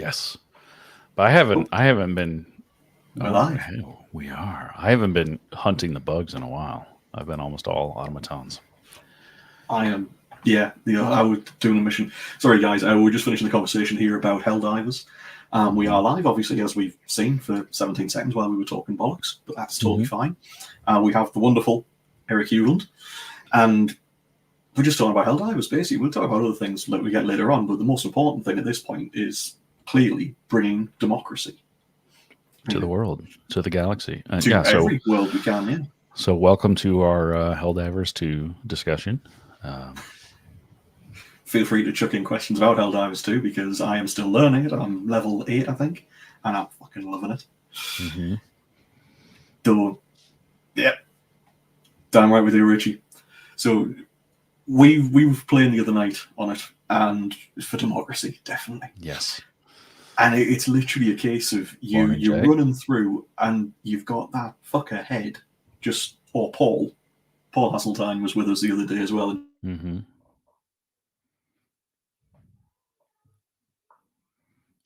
Yes, but I haven't been. We're Oh, live. hell, we are. I haven't been hunting the bugs in a while. I've been almost all automatons. I am. Yeah, I was doing a mission. Sorry, guys. We're just finishing the conversation here about Helldivers. We Hmm. are live, obviously, as we've seen for 17 seconds while we were talking bollocks, but that's totally Hmm. fine. We have the wonderful Eric Ugland, and we're just talking about Helldivers, basically. We'll talk about other things that we get later on, but the most important thing at this point is clearly bringing democracy To the world, to the galaxy. to Yeah. So, every world we can, yeah. so welcome to our Helldivers 2 discussion. Um, Feel free to chuck in questions about Helldivers too, because I am still learning it. I'm level 8, I think, and I'm fucking loving it. hmm Though, yeah, damn right with you, Richie. So we were playing the other night on it, and for democracy, definitely. Yes. And it's literally a case of Morning, you're Jay. running through, and you've got that fucker head, just or Paul. Paul Hasseltine was with us the other day as well. Hmm.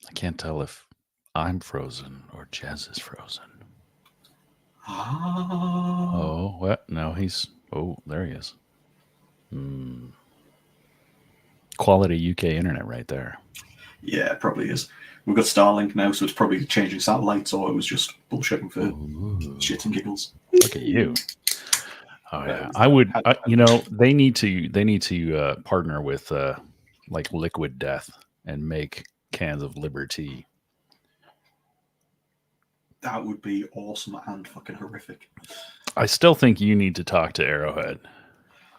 I can't tell if I'm frozen or Jez is frozen. Ah, Oh, what? No, he's. Oh, there he is. Hmm. Quality UK internet right there. yeah, it probably is. We've got Starlink now, so it's probably changing satellites, or it was just bullshitting for Ooh, shits and giggles. look at you. Oh Well, yeah, I would. had, You know, they need to partner with like Liquid Death and make cans of Liberty. that would be awesome and fucking horrific. I still think you need to talk to Arrowhead.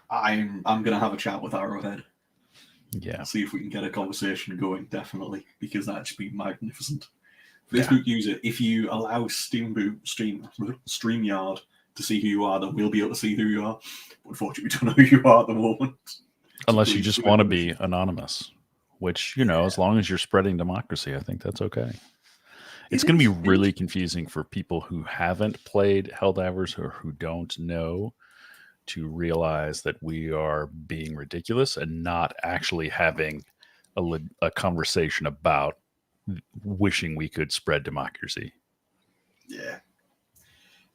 I'm gonna have a chat with Arrowhead, Yeah, see if we can get a conversation going. Definitely, because that'd just be magnificent. yeah. Facebook user, if you allow StreamYard to see who you are, then we'll be able to see who you are. But unfortunately, we don't know who you are at the moment. So Unless you please just give it want to be permission. anonymous, which as long as you're spreading democracy, I think that's okay. It It's going to be is. It is. really confusing for people who haven't played Helldivers or who don't know to realize that we are being ridiculous and not actually having a conversation about wishing we could spread democracy. Yeah.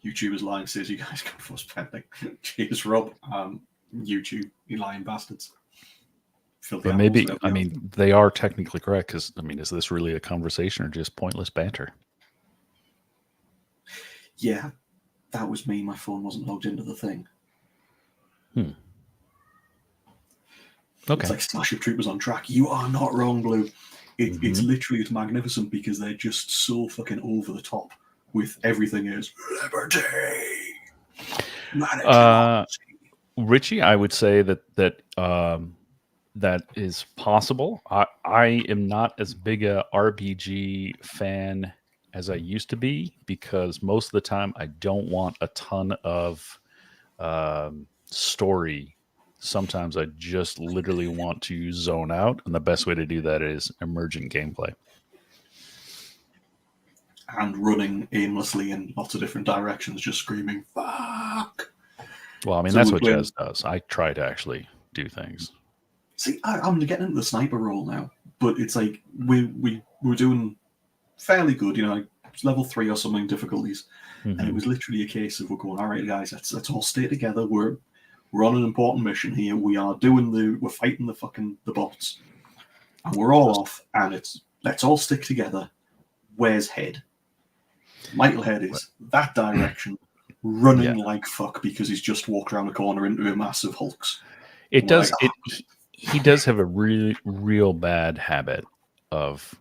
YouTubers lying says you guys go for spending. Cheers, Rob. YouTube, you lying bastards. Filthy But animals, maybe, whatever I you are. mean, they are technically correct because, I mean, is this really a conversation or just pointless banter? Yeah, that was me. My phone wasn't logged into the thing. Hmm. It's Okay. like Starship Troopers on track. You are not wrong, Blue. It's Hmm. literally it's magnificent because they're just so fucking over the top with everything is liberty, manage Uh, democracy. Richie, I would say that is possible. I am not as big a RPG fan as I used to be because most of the time I don't want a ton of story. Sometimes I just literally want to zone out, and the best way to do that is emergent gameplay. And running aimlessly in lots of different directions, just screaming "fuck." Well, I mean So that's we're what playing. Jazz does. I try to actually do things. See, I'm getting into the sniper role now, but it's like we're doing fairly good, like level 3 or something difficulties, and it Hmm. was literally a case of we're going, all right, guys, let's all stay together. We're on an important mission here. We're fighting the bots, and we're all off, and it's let's all stick together. Where's Head? Michael Head is that direction, Yeah, running like fuck because he's just walked around the corner into a massive hulks. it And we're like, does. He does have a really real bad habit of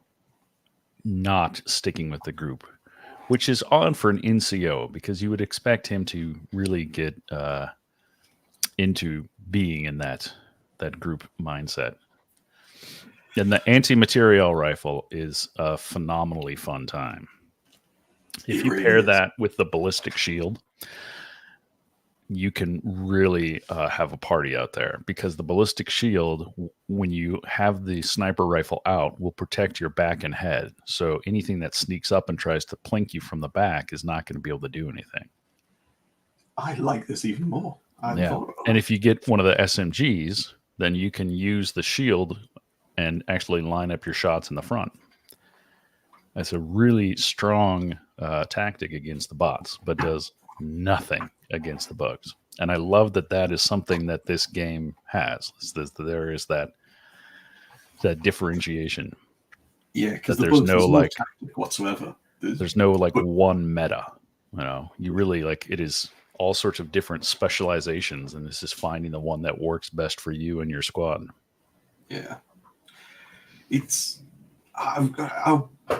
not sticking with the group, which is odd for an NCO because you would expect him to really get into being in that group mindset. And the anti-material rifle is a phenomenally fun time. If it you really pair is. that with the ballistic shield, you can really have a party out there because the ballistic shield, when you have the sniper rifle out, will protect your back and head. So anything that sneaks up and tries to plink you from the back is not going to be able to do anything. I like this even more. I hadn't Yeah. thought about And that. if you get one of the SMGs, then you can use the shield and actually line up your shots in the front. That's a really strong tactic against the bots, but does nothing against the bugs. And I love that that is something that this game has. There is that differentiation. Yeah, because That the bugs, there's no tactic whatsoever. there's no like But one meta. You really like it is all sorts of different specializations, and this is finding the one that works best for you and your squad. yeah, it's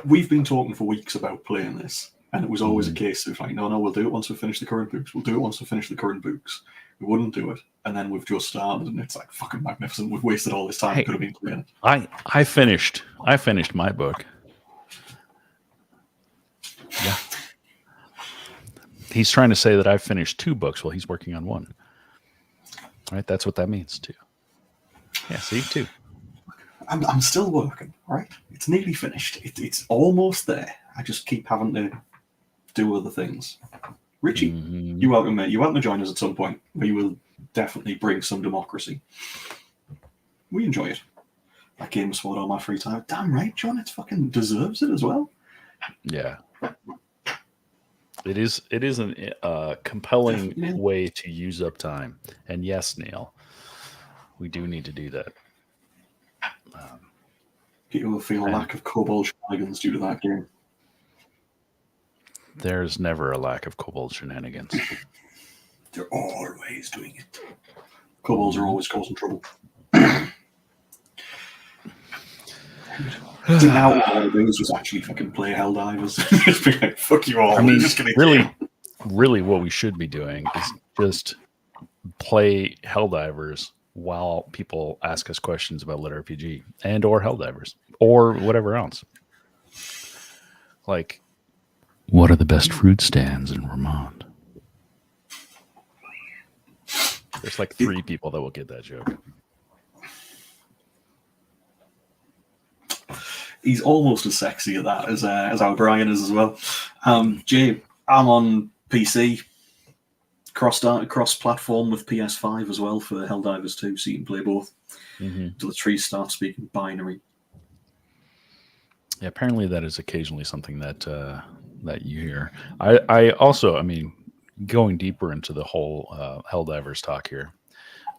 we've been talking for weeks about playing this, and it was always a case of like, no, we'll do it once we finish the current books. We'll do it once we finish the current books. We wouldn't do it, and then we've just started, and it's like fucking magnificent. We've wasted all this time. Hey, Could have been playing it. I finished my book. Yeah. He's trying to say that I've finished 2 books while he's working on 1. Right? That's what that means too. Yeah, see, 2. I'm still working, right? It's nearly finished. It's almost there. I just keep having to do other things. Richie, you're welcome, mate. You're welcome to join us at some point. We will definitely bring some democracy. We enjoy it. That game was for all my free time. Damn right, John. It fucking deserves it as well. Yeah. It is a compelling way to use up time. And yes, Neil, we do need to do that. People will feel a lack of kobold shenanigans due to that game. There's never a lack of kobold shenanigans. They're always doing it. Kobolds are always causing trouble. Now all I want to do is just actually fucking play Helldivers. Just be like, fuck you all. I mean, just really what we should be doing is just play Helldivers while people ask us questions about Lit RPG and or Helldivers or whatever else. Like, what are the best fruit stands in Vermont? There's like 3 people that will get that joke. He's almost as sexy at that as our Brian is as well. Jay, I'm on PC, cross-platform with PS5 as well for Helldivers 2, so you can play both. Until the trees start speaking binary. Yeah, apparently that is occasionally something that that you hear. I also, I mean, going deeper into the whole Helldivers talk here,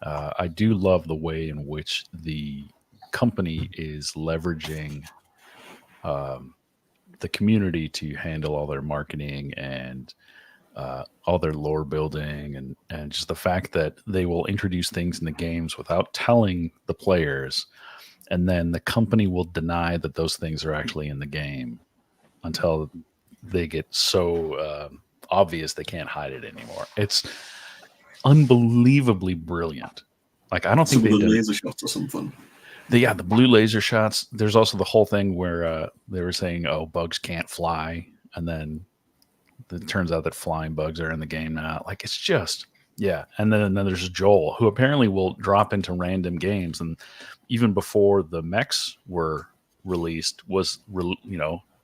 I do love the way in which the company is leveraging the community to handle all their marketing and all their lore building and just the fact that they will introduce things in the games without telling the players, and then the company will deny that those things are actually in the game until they get so obvious they can't hide it anymore. It's unbelievably brilliant. Like, I don't think some of the laser shots or something. The blue laser shots. There's also the whole thing where they were saying, "Oh, bugs can't fly," and then it turns out that flying bugs are in the game now. Like, it's just, yeah. And then there's Joel, who apparently will drop into random games, and even before the mechs were released,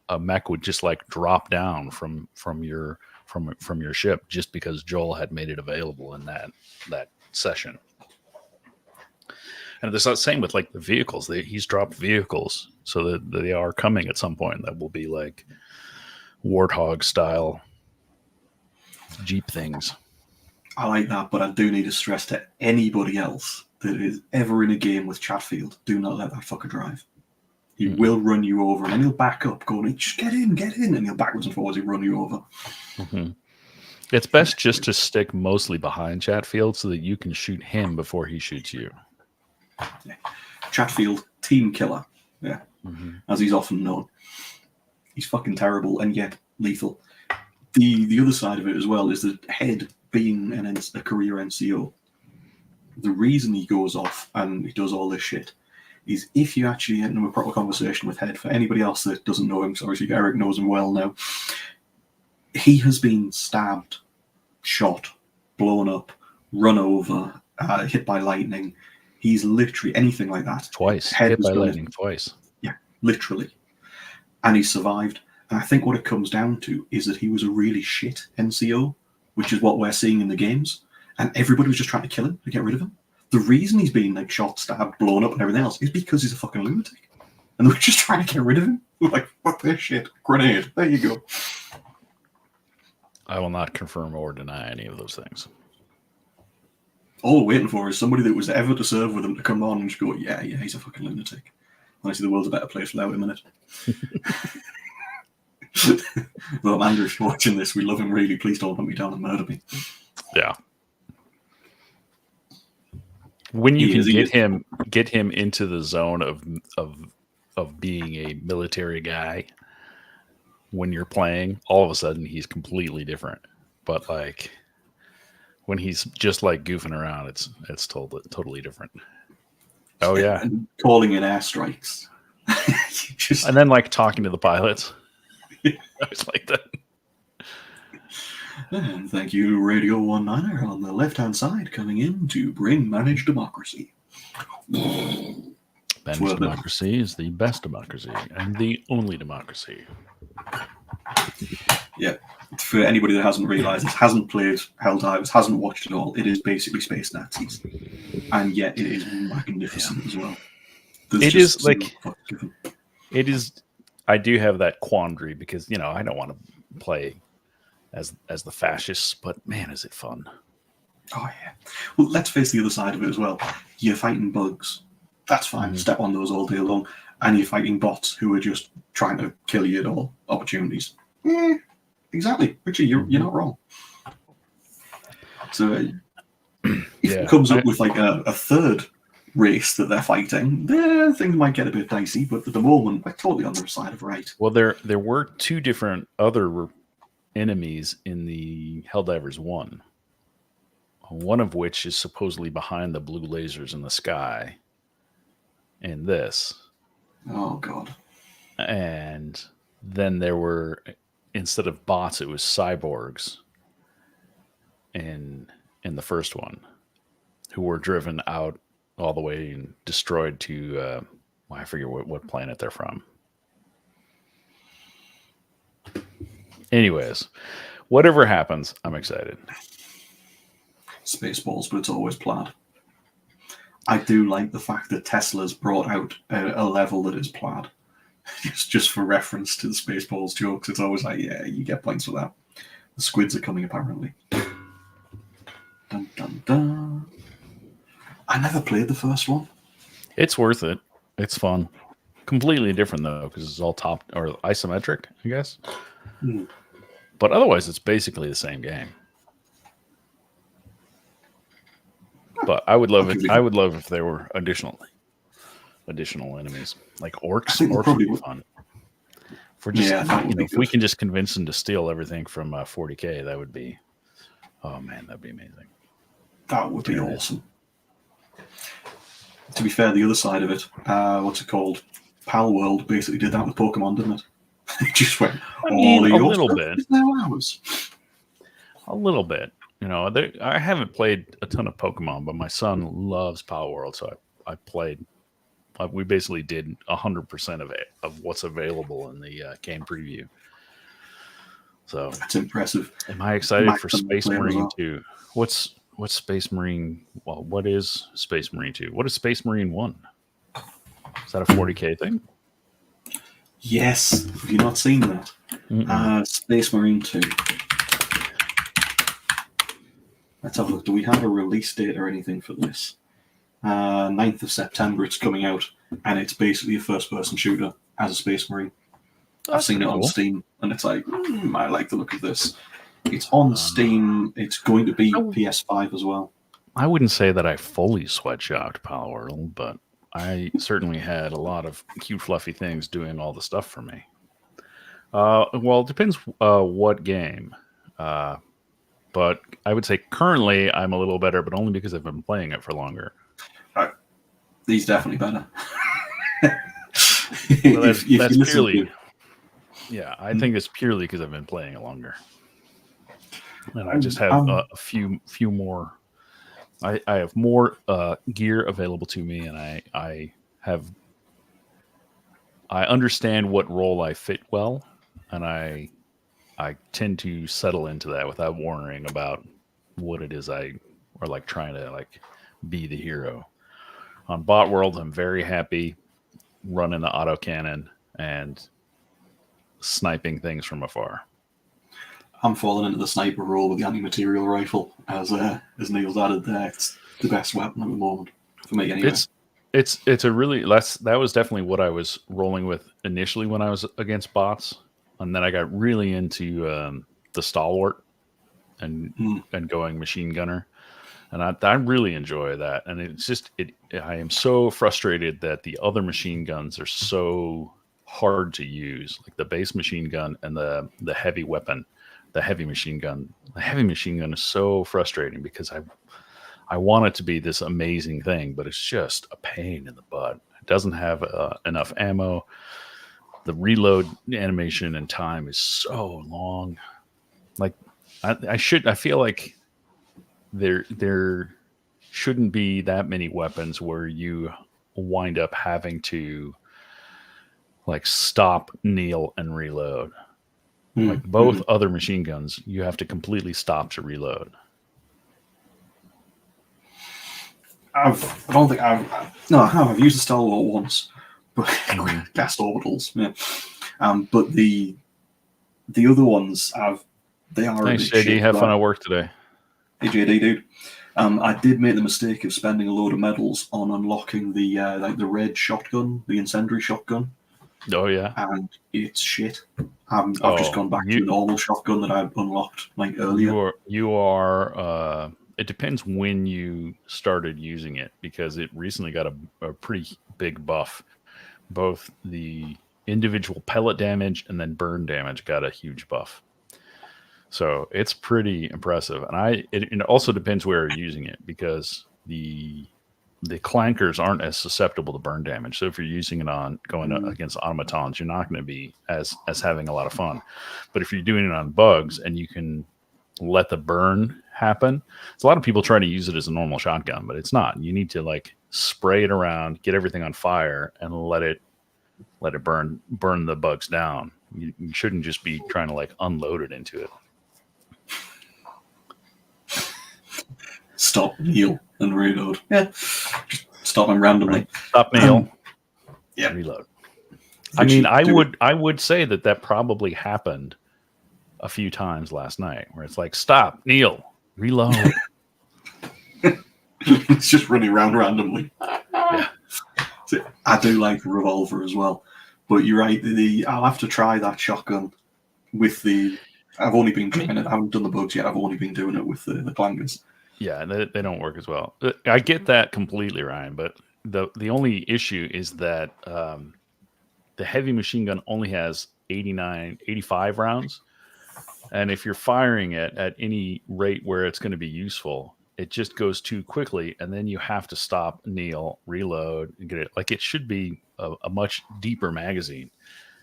a mech would just like drop down from your ship just because Joel had made it available in that session. And it's the same with like the vehicles. He's dropped vehicles so that they are coming at some point that will be like Warthog style Jeep things. I like that, but I do need to stress to anybody else that is ever in a game with Chatfield, do not let that fucker drive. He will run you over, and then he'll back up, going, "Just get in," and he'll backwards and forwards, he'll run you over. Mm-hmm. It's best just to stick mostly behind Chatfield so that you can shoot him before he shoots you. Yeah. Chatfield, team killer, as he's often known. He's fucking terrible and yet lethal. The other side of it as well is that Head, being a career NCO, the reason he goes off and he does all this shit is if you actually get into a proper conversation with Head. For anybody else that doesn't know him, so obviously Eric knows him well now, he has been stabbed, shot, blown up, run over, hit by lightning. He's literally anything like that. Twice. Hit by lightning twice. Yeah, literally. And he survived. And I think what it comes down to is that he was a really shit NCO, which is what we're seeing in the games. And everybody was just trying to kill him, to get rid of him. The reason he's being like shot, stabbed, blown up and everything else is because he's a fucking lunatic. And they were just trying to get rid of him. Like, fuck this shit. Grenade. There you go. I will not confirm or deny any of those things. All we're waiting for is somebody that was ever to serve with him to come on and just go, yeah, he's a fucking lunatic. Honestly, the world's a better place without him in it. Well, Andrew, if you're watching this, we love him really. Please don't hunt me down and murder me. Yeah. When you can get him into the zone of being a military guy when you're playing, all of a sudden he's completely different. But like when he's just like goofing around, it's totally different. Oh yeah, and calling in airstrikes, and then like talking to the pilots. I was like that. And thank you, Radio 19er on the left-hand side, coming in to bring managed democracy. Managed democracy is the best democracy and the only democracy. Yeah, for anybody that hasn't realised this, hasn't played Helldivers, hasn't watched it all, it is basically Space Nazis. And yet it is magnificent as well. It is. I do have that quandary because, you know, I don't want to play as the fascists, but man, is it fun. Oh, yeah. Well, let's face the other side of it as well. You're fighting bugs. That's fine. Mm-hmm. Step on those all day long. And you're fighting bots who are just trying to kill you at all opportunities. Yeah, exactly. Richard, you're not wrong. So if it comes up with like a third race that they're fighting, things might get a bit dicey, but at the moment, we're totally on the side of right. Well, there were two different other enemies in the Helldivers 1. One of which is supposedly behind the blue lasers in the sky in this. Oh, God. And then there were, instead of bots, it was cyborgs in the first one who were driven out all the way and destroyed to, I forget what planet they're from. Anyways, whatever happens, I'm excited. Spaceballs, but it's always plaid. I do like the fact that Tesla's brought out a level that is plaid. just for reference to the Spaceballs jokes. It's always like, yeah, you get points for that. The squids are coming, apparently. Dun, dun, dun. I never played the first one. It's worth it. It's fun. Completely different, though, because it's all top or isometric, I guess. But otherwise, it's basically the same game. But I would love it. I would love if there were additional enemies like orcs. Orcs would be fun. If we're just, if we can just convince them to steal everything from 40K, that would be. Oh man, that'd be amazing. That would be awesome. To be fair, the other side of it, what's it called? Pal World basically did that with Pokemon, didn't it? It just went. A little bit. A little bit. You know, I haven't played a ton of Pokemon, but my son loves Pal World, so I played. We basically did 100% of what's available in the game preview. So that's impressive. Am I excited for Space Marine 2? What's Space Marine? Well, what is Space Marine 2? What is Space Marine 1? Is that a 40K thing? Yes. Have you not seen that? Space Marine 2. Let's have a look. Do we have a release date or anything for this? 9th of September it's coming out, and it's basically a first-person shooter as a Space Marine. I've seen it on Steam, and it's like, I like the look of this. It's on Steam. It's going to be PS5 as well. I wouldn't say that I fully sweatshopped Pal World, but I certainly had a lot of cute, fluffy things doing all the stuff for me. Well, it depends what game. But I would say currently I'm a little better, but only because I've been playing it for longer. He's definitely better. Well, that's purely. Yeah, I think it's purely because I've been playing it longer, and I just have a few more. I have more gear available to me, and I understand what role I fit well, and I tend to settle into that without worrying about what it is or like trying to like be the hero. On Bot World, I'm very happy running the autocannon and sniping things from afar. I'm falling into the sniper role with the anti-material rifle, as Neil's added there. It's the best weapon at the moment for me, anyway. It's a really that was definitely what I was rolling with initially when I was against bots, and then I got really into the stalwart and going machine gunner, and I really enjoy that. And it's just I am so frustrated that the other machine guns are so hard to use, like the base machine gun and the heavy weapon, the heavy machine gun. The heavy machine gun is so frustrating because I want it to be this amazing thing, but it's just a pain in the butt. It doesn't have enough ammo. The reload animation and time is so long. Like I feel like there shouldn't be that many weapons where you wind up having to like stop, kneel, and reload. Like both other machine guns, you have to completely stop to reload. I have used the Stalwart once, but gas orbitals. Yeah. But the other ones they are. Thanks, JD. Have fun at work today. Hey, JD, dude. I did make the mistake of spending a load of medals on unlocking the red shotgun, the incendiary shotgun. Oh yeah, and it's shit. I've just gone back to the normal shotgun that I unlocked like earlier. You are. It depends when you started using it, because it recently got a pretty big buff. Both the individual pellet damage and then burn damage got a huge buff. So it's pretty impressive. And it also depends where you're using it, because the clankers aren't as susceptible to burn damage. So if you're using it on going against automatons, you're not going to be as having a lot of fun. But if you're doing it on bugs and you can let the burn happen, so a lot of people try to use it as a normal shotgun, but it's not. You need to like spray it around, get everything on fire, and let it burn the bugs down. You shouldn't just be trying to like unload it into it. Stop, kneel, and reload. Yeah, just stop them randomly. Right. Stop, kneel, yeah, reload. I mean, I would say that probably happened a few times last night, where it's like stop, kneel, reload. It's just running around randomly. Yeah. So I do like the revolver as well, but you're right. I'll have to try that shotgun with the. I've only been trying it. I haven't done the bugs yet. I've only been doing it with the clangers. Yeah, they don't work as well. I get that completely, Ryan, but the only issue is that the heavy machine gun only has 85 rounds. And if you're firing it at any rate where it's going to be useful, it just goes too quickly. And then you have to stop, kneel, reload, and get it. Like it should be a much deeper magazine,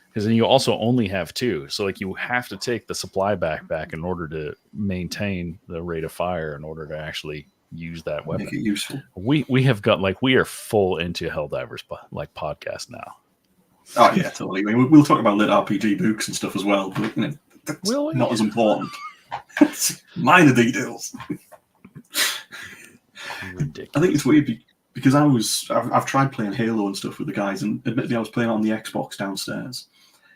because then you also only have 2. So like you have to take the supply backpack in order to maintain the rate of fire in order to actually use that weapon. Make it useful. We have got we are full into Helldivers like podcast now. Oh yeah, totally. I mean, we'll talk about lit RPG books and stuff as well, but that's not as important. Minor details. Ridiculous. I think it's weird because I've tried playing Halo and stuff with the guys, and admittedly I was playing on the Xbox downstairs,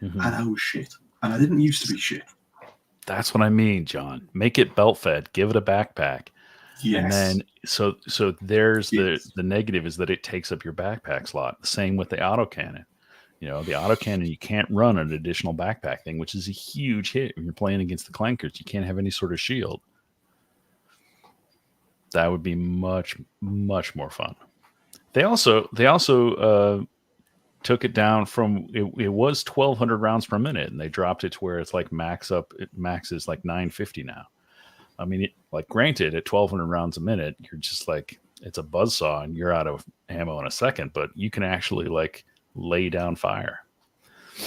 and I was shit. And I didn't used to be shit. That's what I mean, John. Make it belt fed. Give it a backpack. Yes. And then so there's the negative is that it takes up your backpack slot. Same with the autocannon. The autocannon, you can't run an additional backpack thing, which is a huge hit when you're playing against the clankers. You can't have any sort of shield. That would be much, much more fun. They also took it down from it was 1,200 rounds per minute, and they dropped it to where it's like max is like 950 now. I mean, granted, at 1,200 rounds a minute, you're just like it's a buzzsaw, and you're out of ammo in a second. But you can actually like lay down fire.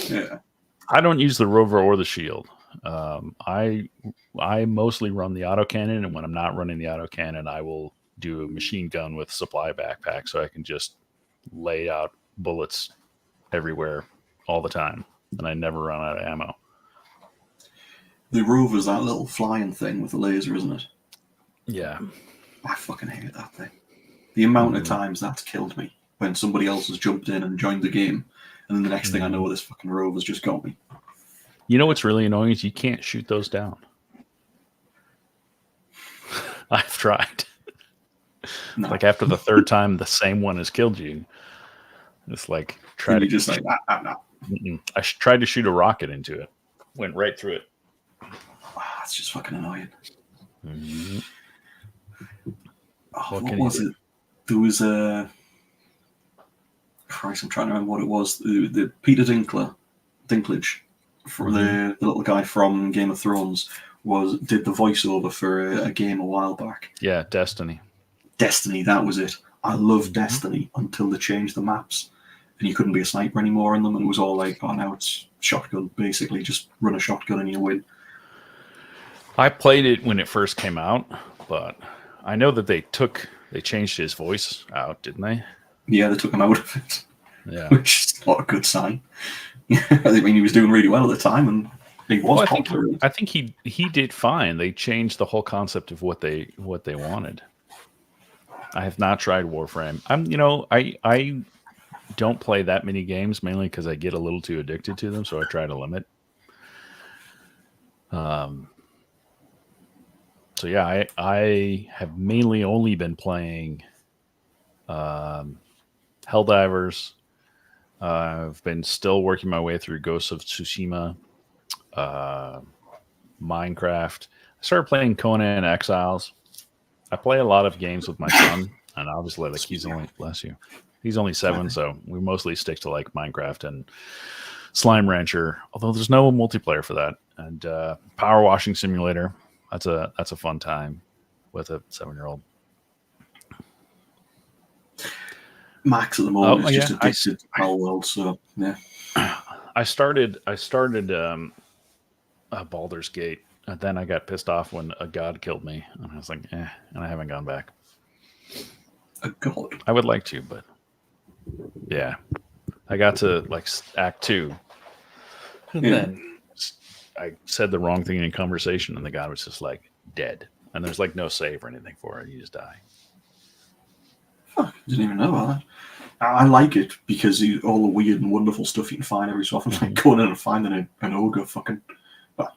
Yeah, I don't use the rover or the shield. I mostly run the autocannon, and when I'm not running the autocannon, I will do a machine gun with supply backpack, so I can just lay out bullets everywhere all the time, and I never run out of ammo. The rover's that little flying thing with the laser, isn't it? Yeah. I fucking hate that thing. The amount of times that's killed me when somebody else has jumped in and joined the game, and then the next thing I know, this fucking rover's just got me. You know what's really annoying is you can't shoot those down. I've tried. No. Like after the third time, the same one has killed you. It's like try And to you just like, no. I tried to shoot a rocket into it. Went right through it. It's just fucking annoying. Mm-hmm. What was it? There was a... Christ, I'm trying to remember what it was. The Peter Dinklage, for the little guy from Game of Thrones, did the voiceover for a game a while back. Yeah, Destiny. Destiny, that was it. I loved Destiny until they changed the maps. And you couldn't be a sniper anymore in them, and it was all like, oh, now it's shotgun, basically. Just run a shotgun and you win. I played it when it first came out, but I know that they changed his voice out, didn't they? Yeah, they took him out of it. Yeah. Which is not a good sign. I mean, he was doing really well at the time, and he was popular. I think he did fine. They changed the whole concept of what they wanted. I have not tried Warframe. I don't play that many games, mainly because I get a little too addicted to them, so I try to limit. So yeah, I have mainly only been playing Helldivers. I've been still working my way through Ghosts of Tsushima, Minecraft. I started playing Conan Exiles. I play a lot of games with my son, and obviously, like he's only 7, so we mostly stick to like Minecraft and Slime Rancher. Although there's no multiplayer for that, and Power Washing Simulator. That's a fun time with a 7-year-old. Max at the moment is just addicted to Power World, so yeah. I started Baldur's Gate, and then I got pissed off when a god killed me, and I was like, and I haven't gone back. A god? I would like to, but yeah, I got to like Act 2, and then I said the wrong thing in conversation, and the god was just like dead, and there's like no save or anything for it. You just die. I didn't even know about that. I like it because all the weird and wonderful stuff you can find every so often, like going in and finding an ogre,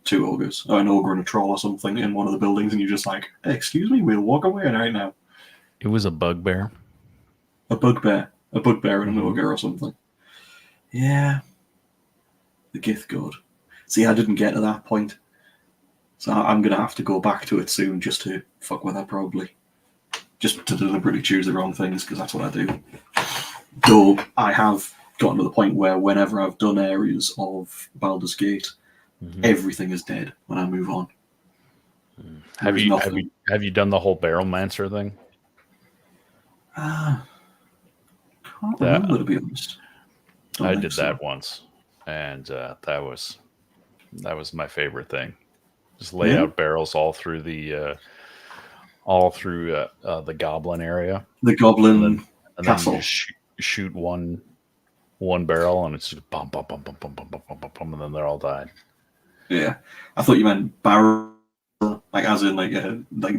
two ogres, or an ogre and a troll or something in one of the buildings, and you're just like, hey, excuse me, we'll walk away right now. It was a bugbear. A bugbear and an ogre or something. Yeah. The Gith God. See, I didn't get to that point. So I'm going to have to go back to it soon just to fuck with that, probably. Just to deliberately choose the wrong things, because that's what I do. Though I have gotten to the point where whenever I've done areas of Baldur's Gate, everything is dead when I move on. Have you done the whole Barrelmancer thing? Can't remember, to be honest. I did that once, and that was my favorite thing. Just lay out barrels all through the goblin area. The goblin and castle. Then you shoot one barrel, and it's just bum bum bum bum bum bum bum bum bum, and then they're all died. Yeah, I thought you meant barrel, like as in like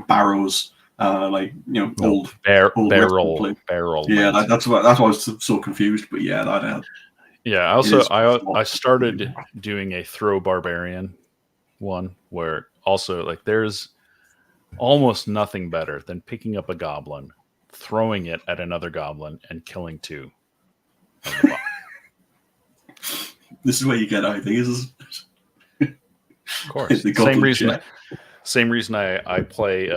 barrows, old barrel. Yeah, that's why I was so confused. But yeah, that. Yeah, I started doing a throw barbarian one where also like there's almost nothing better than picking up a goblin, throwing it at another goblin, and killing 2. This is where you get ideas. Of course. Same reason I play.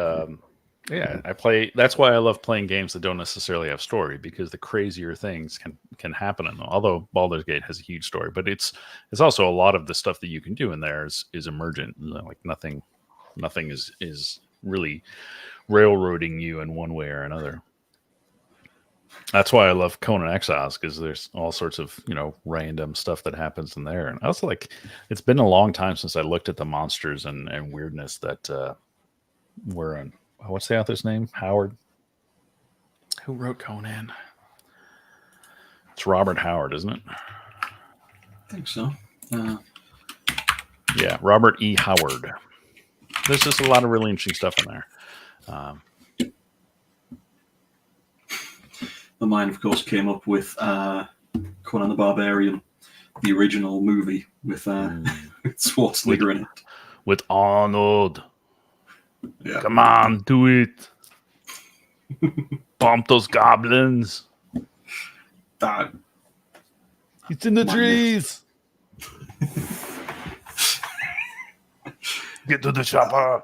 I play. That's why I love playing games that don't necessarily have story, because the crazier things can happen in them. Although Baldur's Gate has a huge story, but it's also a lot of the stuff that you can do in there is emergent. Like nothing is really railroading you in one way or another. That's why I love Conan Exiles, because there's all sorts of random stuff that happens in there. And I also it's been a long time since I looked at the monsters and weirdness that were in. What's the author's name? Howard. Who wrote Conan? It's Robert Howard, isn't it? I think so. Yeah, Robert E. Howard. There's just a lot of really interesting stuff in there. The mind, of course, came up with Conan the Barbarian, the original movie with Schwarzenegger in it. With Arnold. Yeah. Come on, do it. Bump those goblins. That It's in the trees. Get to the chopper.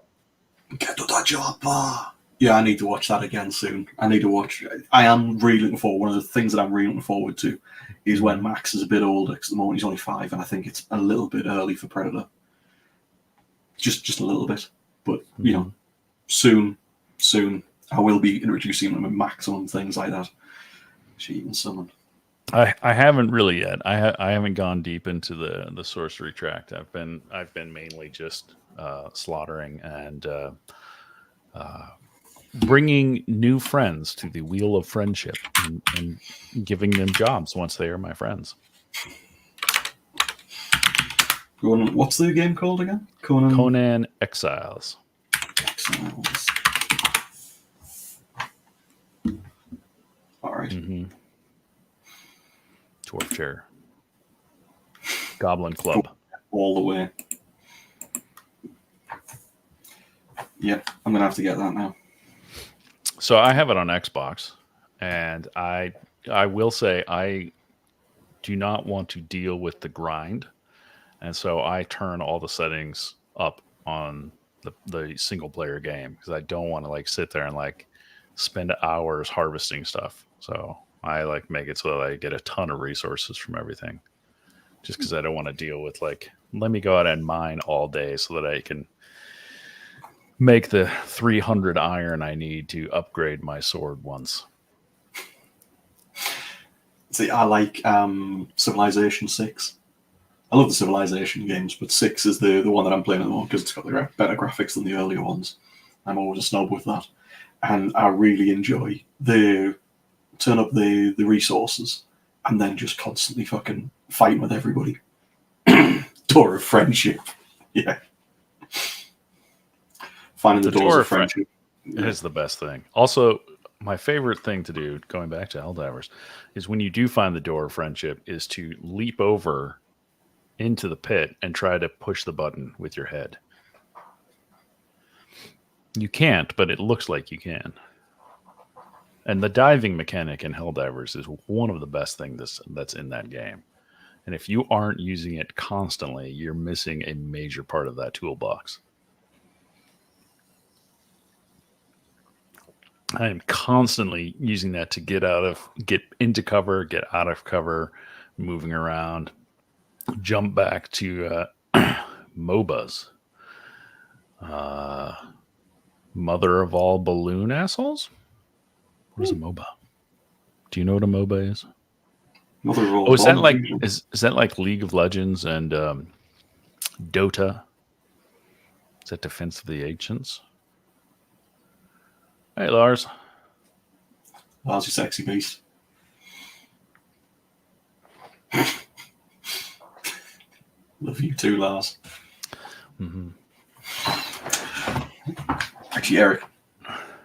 Get to the chopper. Yeah, I need to watch that again soon. I am really looking forward. One of the things that I'm really looking forward to is when Max is a bit older, because at the moment he's only 5, and I think it's a little bit early for Predator. Just a little bit. But, you know, soon, I will be introducing them with Max on things like that. She even summoned. I haven't really yet. I haven't gone deep into the sorcery tract. I've been mainly just slaughtering and bringing new friends to the wheel of friendship and giving them jobs once they are my friends. What's the game called again? Conan Exiles. All right. Dwarf Chair. Goblin Club. All the way. Yep, I'm going to have to get that now. So I have it on Xbox, and I will say I do not want to deal with the grind, and so I turn all the settings up on the single player game because I don't want to like sit there and like spend hours harvesting stuff. So I like make it so that I get a ton of resources from everything, just because I don't want to deal with like, let me go out and mine all day so that I can make the 300 iron I need to upgrade my sword once. See, I like Civilization 6. I love the Civilization games, but 6 is the one that I'm playing at the moment because it's got the better graphics than the earlier ones. I'm always a snob with that. And I really enjoy the turn up the resources and then just constantly fucking fighting with everybody. Door of friendship. Yeah. Finding the doors of friendship. It is the best thing. Also, my favorite thing to do, going back to Helldivers, is when you do find the door of friendship, is to leap over into the pit and try to push the button with your head. You can't, but it looks like you can. And the diving mechanic in Helldivers is one of the best things that's in that game. And if you aren't using it constantly, you're missing a major part of that toolbox. I am constantly using that to get into cover, get out of cover, moving around, jump back to MOBAs. Mother of all balloon assholes? What is a MOBA? Do you know what a MOBA is? Mother of all is that like is that like League of Legends and Dota? Is that Defense of the Ancients? Hey, Lars. Lars, you sexy beast. Love you too, Lars. Mm-hmm. Actually, Eric,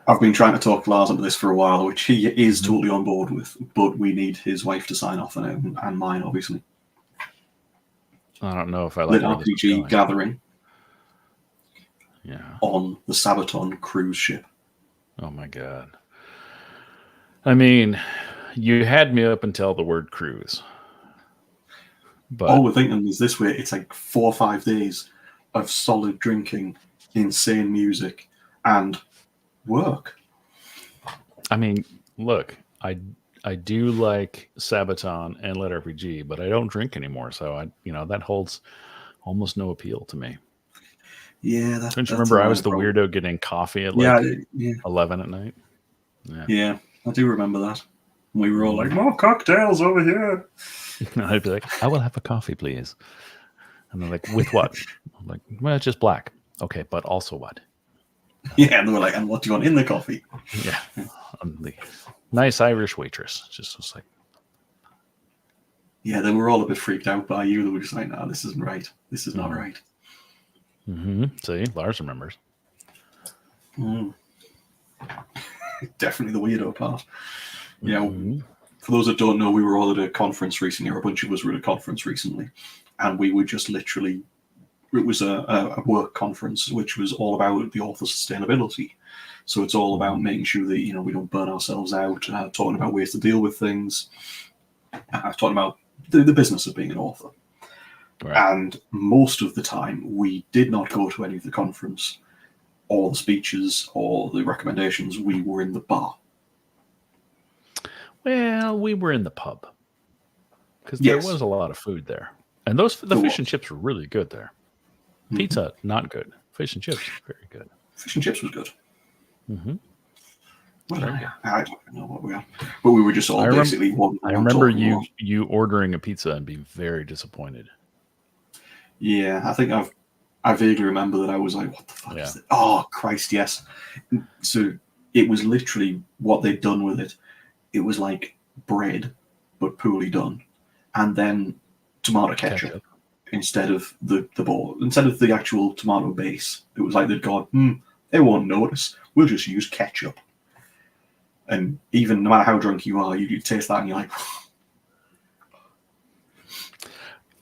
I've been trying to talk Lars into this for a while, which he is totally on board with, but we need his wife to sign off on it, and mine, obviously. I don't know if I like Lit RPG gathering. Yeah. On the Sabaton cruise ship. Oh my god. I mean, you had me up until the word cruise. But all we're thinking is this way, it's like 4 or 5 days of solid drinking, insane music, and work. I mean, look, I do like Sabaton and Lit RPG, but I don't drink anymore, so that holds almost no appeal to me. Yeah, don't you remember I was the weirdo getting coffee at like 11 at night? Yeah, I do remember that. We were all like, more cocktails over here. I'd be like, I will have a coffee, please. And they're like, with what? I'm like, well, it's just black. Okay, but also what? Yeah, and they were like, and what do you want in the coffee? Yeah. The nice Irish waitress. Just was like. Yeah, they were all a bit freaked out by you. They were just like, no, this isn't right. This is not right. Mm-hmm. See, Lars remembers. Definitely the weirdo part. You know, for those that don't know, we were all at a conference recently, or a bunch of us were at a conference recently, and we were just literally, it was a work conference which was all about the author sustainability. So it's all about making sure that, you know, we don't burn ourselves out, talking about ways to deal with things, talking about the business of being an author. Right. And most of the time, we did not go to any of the conference or the speeches or the recommendations. We were in the bar. Well, we were in the pub because Yes. there was a lot of food there, and the fish and chips were really good there. Pizza, not good. Fish and chips, very good. Fish and chips was good. Mm-hmm. Well, I don't know what we are, but we were just all basically. I remember you ordering a pizza and being very disappointed. Yeah, I think I vaguely remember that I was like, "What the fuck is this?" Oh Christ, yes. So it was literally what they'd done with it. It was like bread, but poorly done, and then tomato ketchup. Instead of the ball, instead of the actual tomato base. It was like they'd gone, they won't notice. We'll just use ketchup. And even no matter how drunk you are, you taste that and you're like,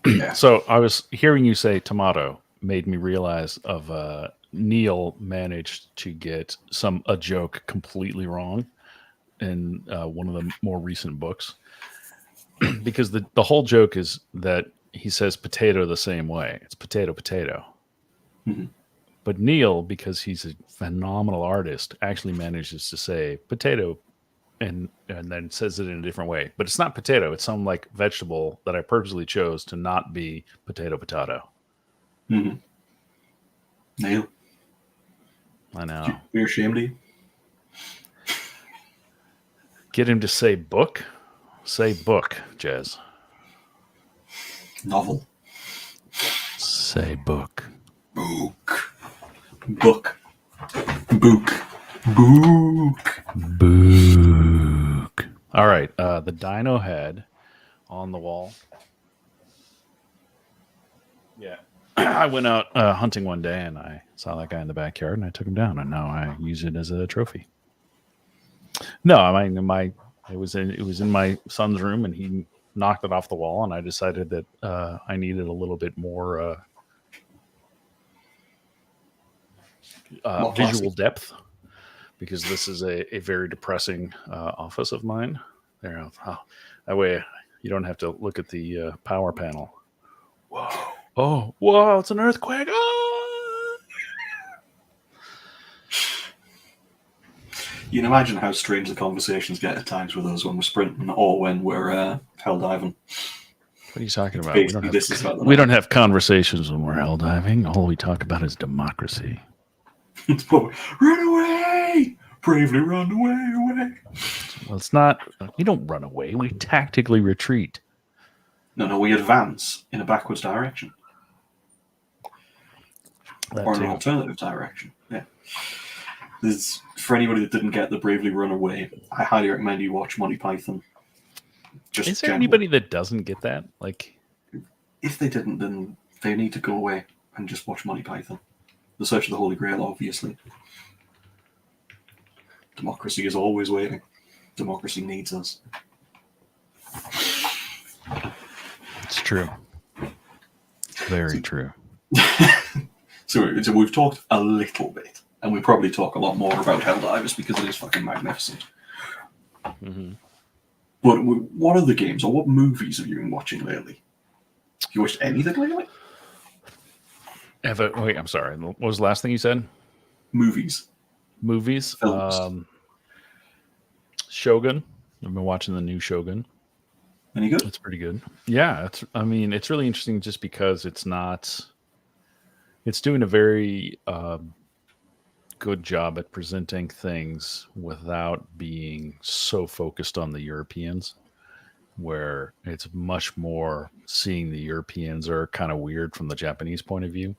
yeah. So I was hearing you say tomato made me realize of Neil managed to get a joke completely wrong in one of the more recent books. Because the whole joke is that he says potato the same way. It's potato, potato. Mm-hmm. But Neil, because he's a phenomenal artist, actually manages to say potato and then says it in a different way. But it's not potato. It's some like vegetable that I purposely chose to not be potato, potato. Mm-hmm. Neil. I know. You're ashamed of you? Get him to say book. Say book, Jez. Novel. Say book. Book. Book. Book. Book. Book. All right. The dino head on the wall. Yeah. I went out hunting one day and I saw that guy in the backyard and I took him down and now I use it as a trophy. No, I mean it was in my son's room and he knocked it off the wall and I decided that I needed a little bit more visual depth because this is a very depressing office of mine. There, that way you don't have to look at the power panel. Whoa! Oh, whoa! It's an earthquake! Oh! You can imagine how strange the conversations get at times with us when we're sprinting or when we're hell diving. What are you talking about? We don't have conversations when we're hell diving. All we talk about is democracy. It's probably, run away! Bravely run away! Well, it's not. We don't run away. We tactically retreat. No, we advance in a backwards direction. Or an alternative direction. Yeah. For anybody that didn't get the bravely run away, I highly recommend you watch Monty Python. Is there anybody that doesn't get that? Like, if they didn't, then they need to go away and just watch Monty Python. The Search of the Holy Grail, obviously. Democracy is always waiting. Democracy needs us. It's true. Very true. So we've talked a little bit, and we probably talk a lot more about Helldivers because it is fucking magnificent. Mm-hmm. But what other games or what movies have you been watching lately? Have you watched anything lately? Wait, I'm sorry. What was the last thing you said? Movies. Shogun. I've been watching the new Shogun. Any good? It's pretty good. Yeah, it's really interesting just because it's doing a very good job at presenting things without being so focused on the Europeans, where it's much more seeing the Europeans are kind of weird from the Japanese point of view.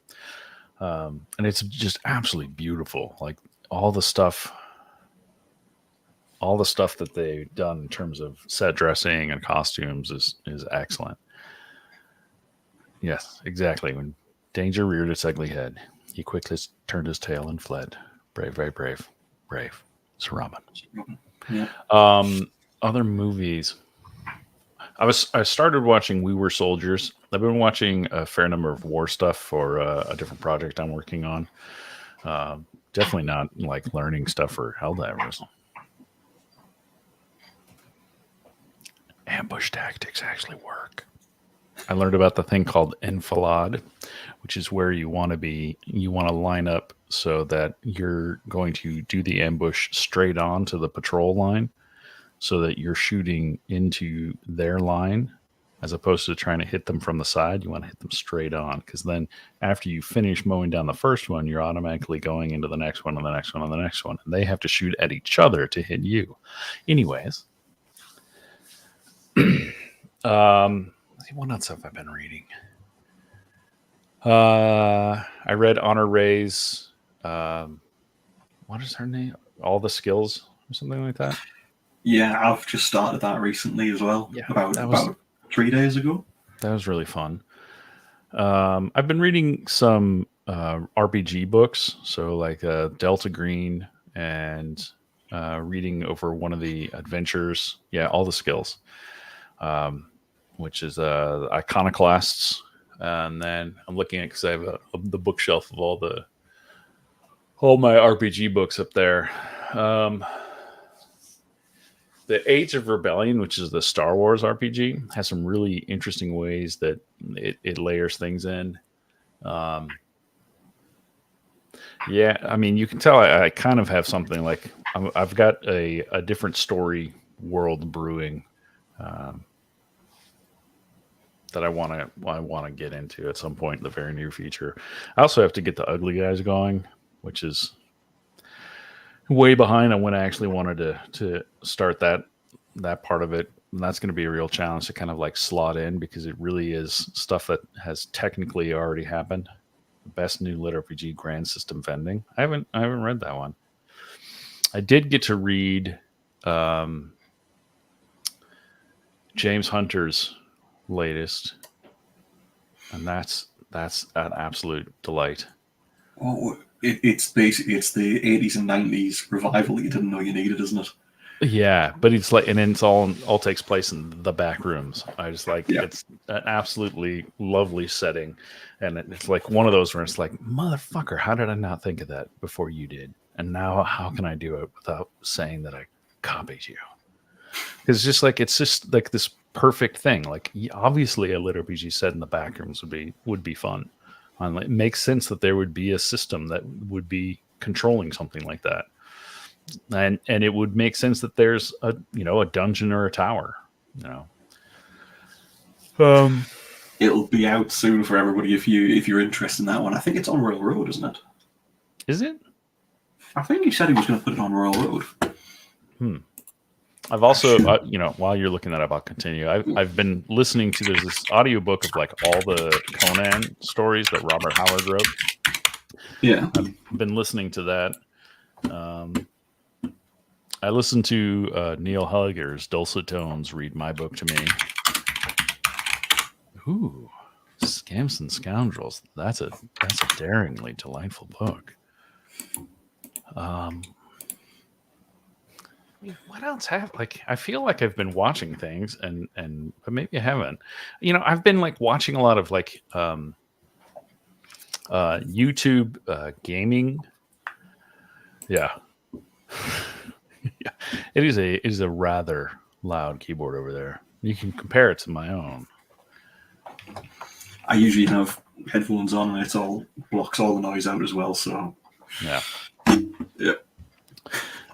And it's just absolutely beautiful. Like all the stuff that they've done in terms of set dressing and costumes is excellent. Yes, exactly. When danger reared its ugly head, he quickly turned his tail and fled. Brave, very brave. Brave. Sir Robin. Yeah. Other movies. I started watching We Were Soldiers. I've been watching a fair number of war stuff for a different project I'm working on. Definitely not like learning stuff for Helldivers. Ambush tactics actually work. I learned about the thing called enfilade, which is where you want to line up so that you're going to do the ambush straight on to the patrol line so that you're shooting into their line as opposed to trying to hit them from the side. You want to hit them straight on because then after you finish mowing down the first one, you're automatically going into the next one and the next one and the next one. And they have to shoot at each other to hit you. Anyways, what else have I been reading? I read Honor Ray's, what is her name? All the Skills or something like that. Yeah, I've just started that recently as well. Yeah, about 3 days ago. That was really fun. I've been reading some RPG books, so like Delta Green and reading over one of the adventures. Yeah, All the Skills, which is Iconoclasts. And then I'm looking at because I have the bookshelf of all my RPG books up there. The Age of Rebellion, which is the Star Wars RPG, has some really interesting ways that it layers things in. Yeah, I mean, you can tell I kind of have something like I've got a different story world brewing that I want to get into at some point in the very near future. I also have to get the Ugly Guys going, which is way behind on when I actually wanted to start that part of it. And that's going to be a real challenge to kind of like slot in because it really is stuff that has technically already happened. The best new lit RPG Grand System Vending. I haven't read that one. I did get to read James Hunter's latest, and that's an absolute delight. Oh, it's basically the 80s and 90s revival that you didn't know you needed, isn't it? Yeah, but it's like, and then it's all takes place in the back rooms. I just like It's an absolutely lovely setting, and it's like one of those where it's like, motherfucker, how did I not think of that before you did? And now how can I do it without saying that I copied you? It's just like this perfect thing. Like obviously a lit RPG set in the back rooms would be fun. And it makes sense that there would be a system that would be controlling something like that. And it would make sense that there's a dungeon or a tower, It'll be out soon for everybody if you're interested in that one. I think it's on Royal Road, isn't it? Is it? I think he said he was going to put it on Royal Road. I've also, while you're looking that up, I'll continue. I've been listening to, there's this audiobook of like all the Conan stories that Robert Howard wrote. Yeah. I've been listening to that. I listened to Neil Hugger's Dulcet Tones read my book to me. Ooh, Scamps and Scoundrels. That's a daringly delightful book. What else I feel like I've been watching things but maybe I haven't. I've been like watching a lot of like YouTube gaming. Yeah. Yeah. It is a rather loud keyboard over there. You can compare it to my own. I usually have headphones on and it all blocks all the noise out as well, so yeah. Yeah.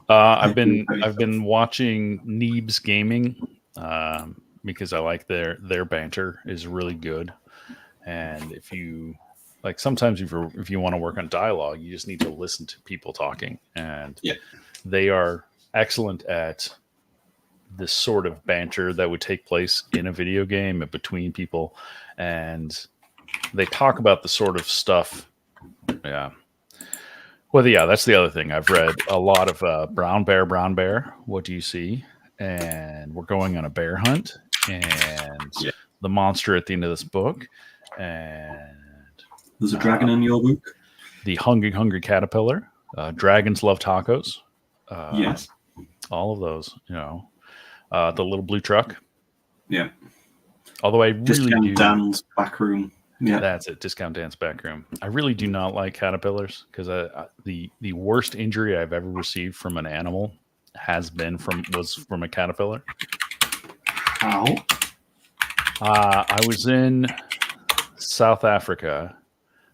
I've been watching Neebs Gaming because I like their banter is really good, and if you like, sometimes if you want to work on dialogue, you just need to listen to people talking, and they are excellent at this sort of banter that would take place in a video game between people, and they talk about the sort of stuff. Yeah. Well, yeah, that's the other thing. I've read a lot of Brown Bear, What Do You See? And we're going on a bear hunt, and the monster at the end of this book, and there's a dragon in your book. The Hungry Caterpillar, Dragons Love Tacos. Yes. All of those, the Little Blue Truck. Yeah. Although I really Discount do. Dan's back room. Yeah. That's it. Discount Dance back room. I really do not like caterpillars because the worst injury I've ever received from an animal was from a caterpillar. How? I was in South Africa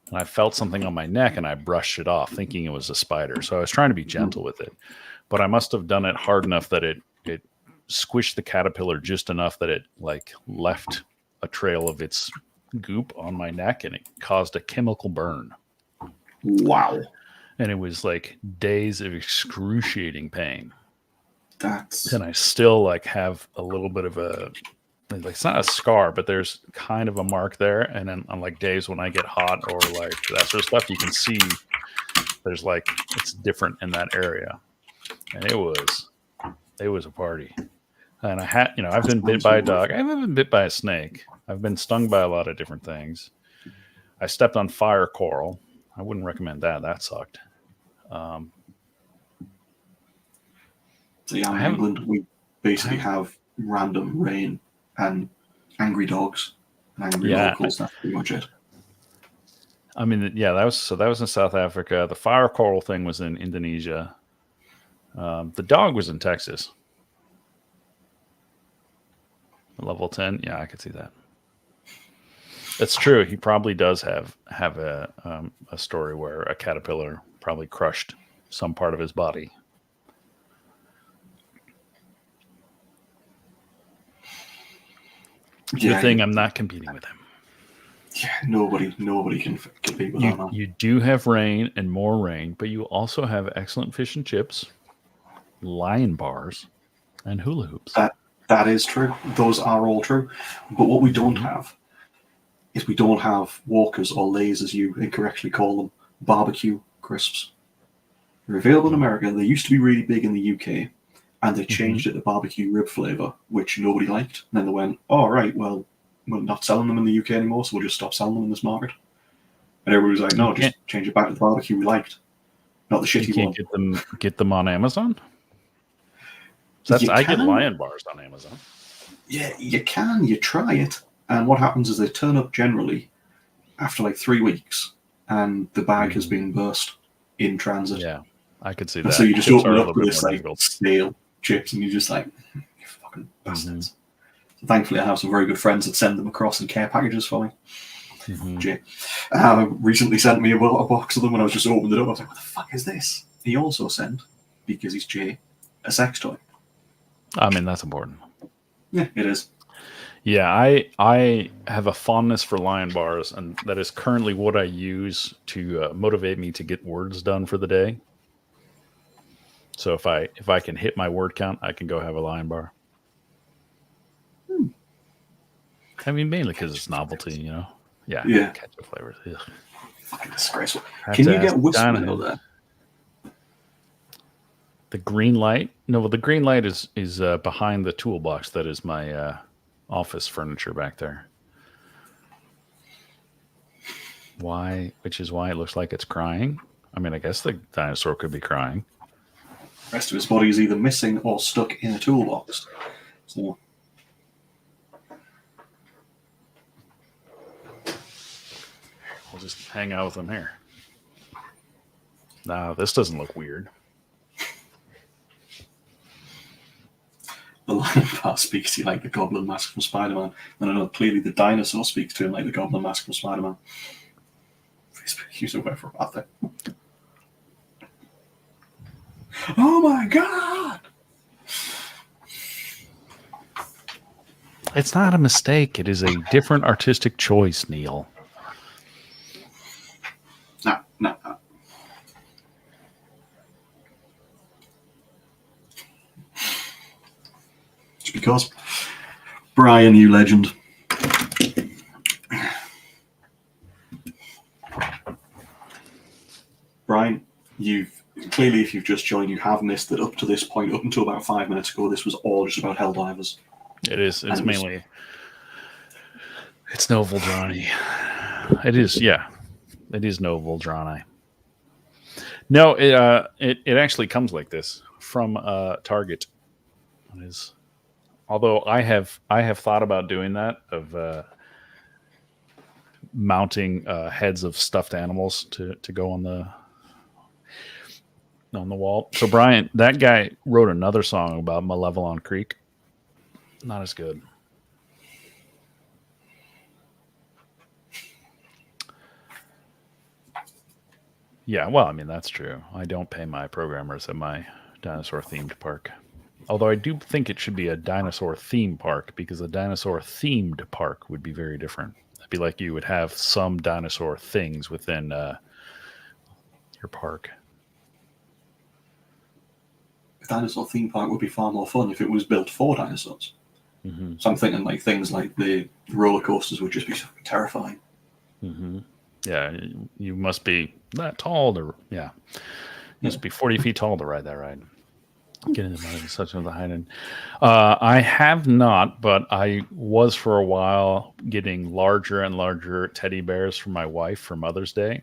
and I felt something on my neck and I brushed it off, thinking it was a spider. So I was trying to be gentle with it, but I must have done it hard enough that it squished the caterpillar just enough that it like left a trail of its goop on my neck and it caused a chemical burn. Wow. And it was like days of excruciating pain. That's And I still like have a little bit of a like it's not a scar, but there's kind of a mark there. And then on like days when I get hot or like that sort of stuff, you can see there's like it's different in that area. And it was a party. And I had, I've been bit by a dog. I haven't been bit by a snake. I've been stung by a lot of different things. I stepped on fire coral. I wouldn't recommend that. That sucked. See, in England, we basically have random rain and angry dogs and angry locals. That's pretty much it. I mean, yeah, that was in South Africa. The fire coral thing was in Indonesia. The dog was in Texas. Level 10, yeah, I could see that. It's true. He probably does have a story where a caterpillar probably crushed some part of his body. Good thing I'm not competing with him. Yeah, nobody can compete with that. You do have rain and more rain, but you also have excellent fish and chips, lion bars, and hula hoops. That is true. Those are all true. But what we don't have is we don't have walkers or lays, as you incorrectly call them, barbecue crisps. They're available in America. They used to be really big in the UK, and they changed it to barbecue rib flavour, which nobody liked. And then they went, oh, right, well, we're not selling them in the UK anymore, so we'll just stop selling them in this market. And everybody was like, no, just change it back to the barbecue we liked, not the shitty one. You can't get them on Amazon? I get lion bars on Amazon. Yeah, you can. You try it. And what happens is they turn up generally after like 3 weeks, and the bag has been burst in transit. Yeah, I could see and that. So you just open it up with this like stale chips, and you're just like, you fucking bastards. So thankfully, I have some very good friends that send them across in care packages for me. Jay recently sent me a box of them, and I was just opening it up. I was like, what the fuck is this? He also sent, because he's Jay, a sex toy. I mean, that's important. Yeah, it is. Yeah, I have a fondness for lion bars, and that is currently what I use to motivate me to get words done for the day. So if I can hit my word count, I can go have a lion bar. I mean, mainly because it's novelty, Yeah. Ketchup flavors. Fucking disgraceful. Can you get whisper there? The green light? No, well, the green light is behind the toolbox. That is my office furniture back there. Why? Which is why it looks like it's crying. I mean, I guess the dinosaur could be crying. The rest of his body is either missing or stuck in a toolbox. So. We'll just hang out with him here. No, this doesn't look weird. The lion bar speaks to you like the Goblin Mask from Spider-Man. No, clearly the dinosaur speaks to him like the Goblin Mask from Spider-Man. Use a word for about that. Oh my god! It's not a mistake. It is a different artistic choice, Neil. No. It's because Brian, you legend. Brian, if you've just joined, you have missed that up to this point, up until about 5 minutes ago, this was all just about Helldivers. It is. It's mainly. It's no Voldrani. It is, yeah. It is no Voldrani. No, it actually comes like this from Target. It is Although I have thought about doing that of mounting heads of stuffed animals to go on the wall. So Brian, that guy wrote another song about Malevelon Creek. Not as good. Yeah, well, I mean that's true. I don't pay my programmers at my dinosaur themed park. Although I do think it should be a dinosaur theme park because a dinosaur themed park would be very different. It'd be like you would have some dinosaur things within your park. A dinosaur theme park would be far more fun if it was built for dinosaurs. Mm-hmm. So I'm thinking like things like the roller coasters would just be terrifying. Mm-hmm. Yeah, you must be that tall to you must be 40 feet tall to ride that ride. Get into such a high end. I have not, but I was for a while getting larger and larger teddy bears for my wife for Mother's Day,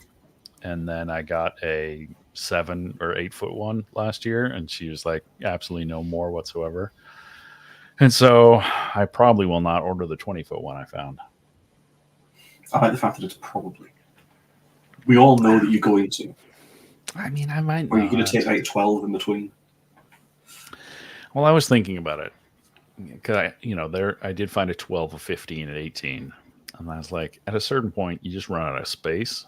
and then I got a 7 or 8 foot one last year, and she was like, absolutely no more whatsoever. And so I probably will not order the 20-foot one I found. I like the fact that it's probably. We all know that you're going to. I mean, I might. Or you're going to take like 12 in between. Well, I was thinking about it because I did find a 12, a 15, and 18, and I was like, at a certain point, you just run out of space.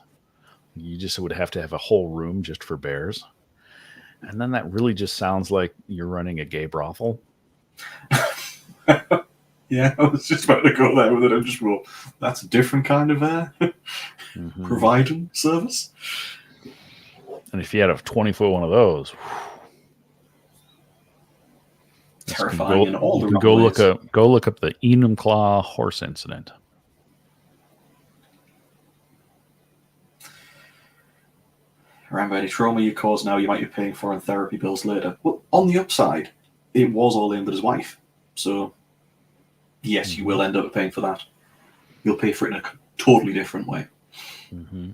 You just would have to have a whole room just for bears, and then that really just sounds like you're running a gay brothel. Yeah, I was just about to go there with it. I just wrote, that's a different kind of providing service. And if you had a 20-foot one of those, terrifying in all the wrong ways. Go look up the Enumclaw horse incident. Remember, any trauma you cause now, you might be paying for in therapy bills later. Well, on the upside, it was all aimed at his wife. So, yes, you will end up paying for that. You'll pay for it in a totally different way. Mm-hmm.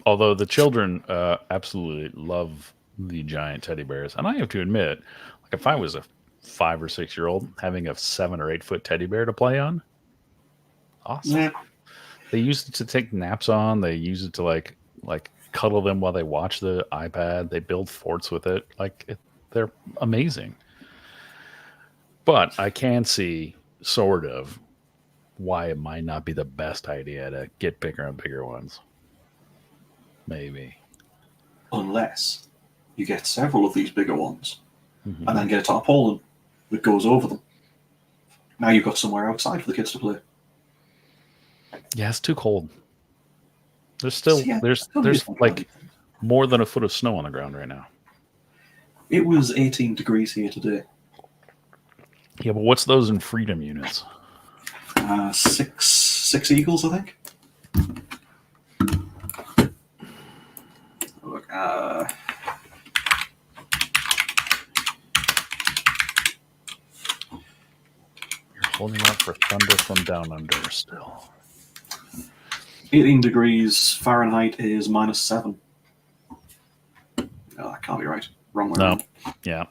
Although the children absolutely love the giant teddy bears. And I have to admit, like if I was a 5 or 6 year old having a 7 or 8 foot teddy bear to play on, awesome. Yeah. They use it to take naps on. They use it to like cuddle them while they watch the iPad. They build forts with it. They're amazing. But I can see sort of why it might not be the best idea to get bigger and bigger ones. Maybe. Unless you get several of these bigger ones and then get a tarpaulin that goes over them. Now you've got somewhere outside for the kids to play. Yeah, it's too cold. There's still there's like more than a foot of snow on the ground right now. It was 18 degrees here today. Yeah, but what's those in freedom units? 6 eagles, I think. Look, you're holding out for thunder from down under still. 18 degrees Fahrenheit is -7. Oh, that can't be right. Wrong way around. Yeah.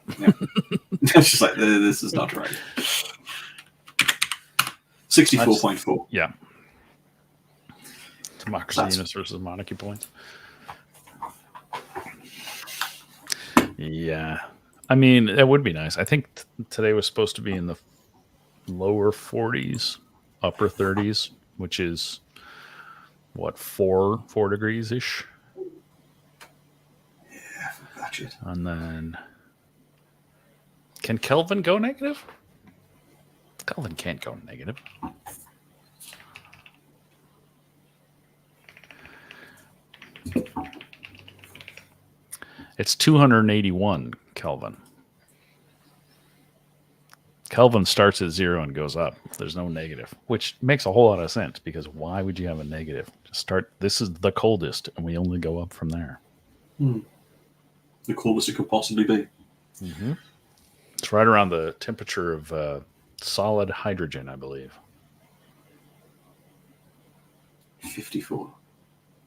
It's just like, this is not right. 64.4. Yeah. Democracy units versus monarchy points. Yeah. I mean, that would be nice. I think today was supposed to be in the lower 40s, upper 30s, which is what, 4 degrees ish. Yeah, gotcha. And then, can Kelvin go negative? Kelvin can't go negative. It's 281 Kelvin. Kelvin starts at 0 and goes up. There's no negative, which makes a whole lot of sense because why would you have a negative? Just start. This is the coldest, and we only go up from there. The coldest it could possibly be. Mm-hmm. It's right around the temperature of solid hydrogen, I believe. 54.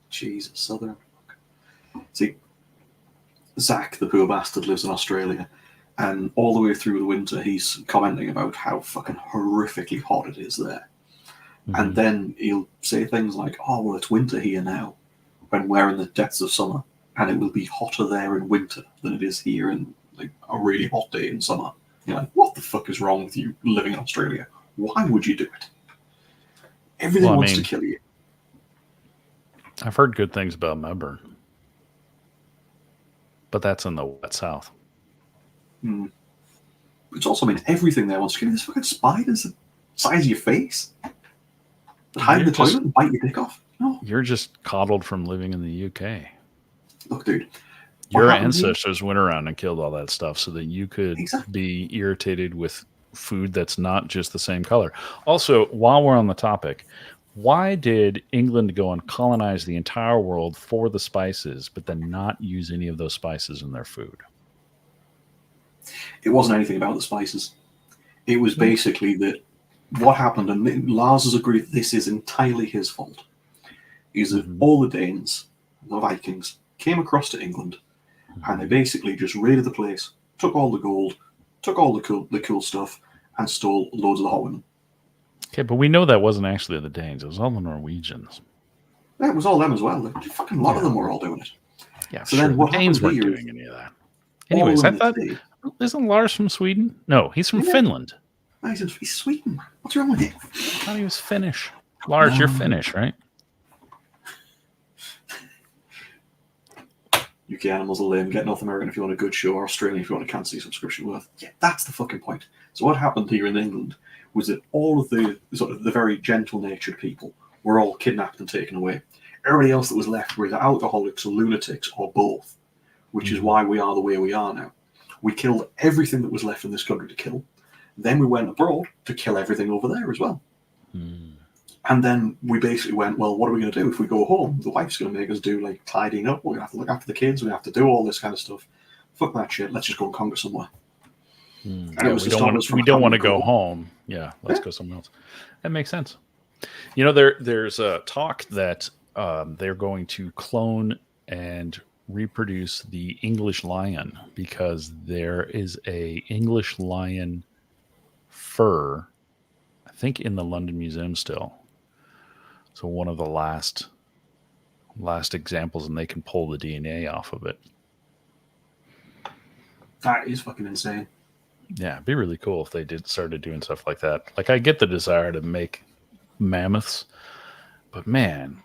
Jesus, Southern. See, Zach, the poor bastard, lives in Australia, And all the way through the winter, he's commenting about how fucking horrifically hot it is there. Mm-hmm. And then he'll say things like, "Oh, well, it's winter here now," when we're in the depths of summer, and it will be hotter there in winter than it is here in like a really hot day in summer. You're like, what the fuck is wrong with you living in Australia? Why would you do it? Everything wants to kill you. I've heard good things about Melbourne, but that's in the wet south. It's also, everything there wants to kill you. There's fucking spiders the size of your face that hide in the toilet and bite your dick off. No. You're just coddled from living in the UK. Look, dude. Your ancestors went around and killed all that stuff so that you could be irritated with food that's not just the same color. Also, while we're on the topic, why did England go and colonize the entire world for the spices, but then not use any of those spices in their food? It wasn't anything about the spices. It was basically that what happened, and Lars has agreed this is entirely his fault, is that all the Danes, the Vikings, came across to England, and they basically just raided the place, took all the gold, took all the cool stuff, and stole loads of the hot women. Okay, but we know that wasn't actually the Danes. It was all the Norwegians. Yeah, it was all them as well. Like, fucking lot of them were all doing it. Yeah, so then what the Danes weren't doing any of that. Anyways, I thought, isn't Lars from Sweden? No, he's from Finland. No, he's Sweden. What's wrong with you? I thought he was Finnish. Lars, you're Finnish, right? UK Animals are lame. Get North American if you want a good show, or Australian if you want a cancer subscription worth. Yeah, that's the fucking point. So what happened here in England was that all of the sort of the very gentle-natured people were all kidnapped and taken away. Everybody else that was left were either alcoholics or lunatics or both, which is why we are the way we are now. We killed everything that was left in this country to kill. Then we went abroad to kill everything over there as well. And then we basically went, well, what are we going to do if we go home? The wife's going to make us do like tidying up. We're going to have to look after the kids. We have to do all this kind of stuff. Fuck that shit. Let's just go and conquer somewhere. And it was we don't want to go home. Yeah, let's go somewhere else. That makes sense. You know, there's a talk that they're going to clone and reproduce the English lion because there is a English lion fur, I think, in the London Museum still. So one of the last examples, and they can pull the DNA off of it. That is fucking insane. Yeah, it'd be really cool if they started doing stuff like that. Like, I get the desire to make mammoths, but man,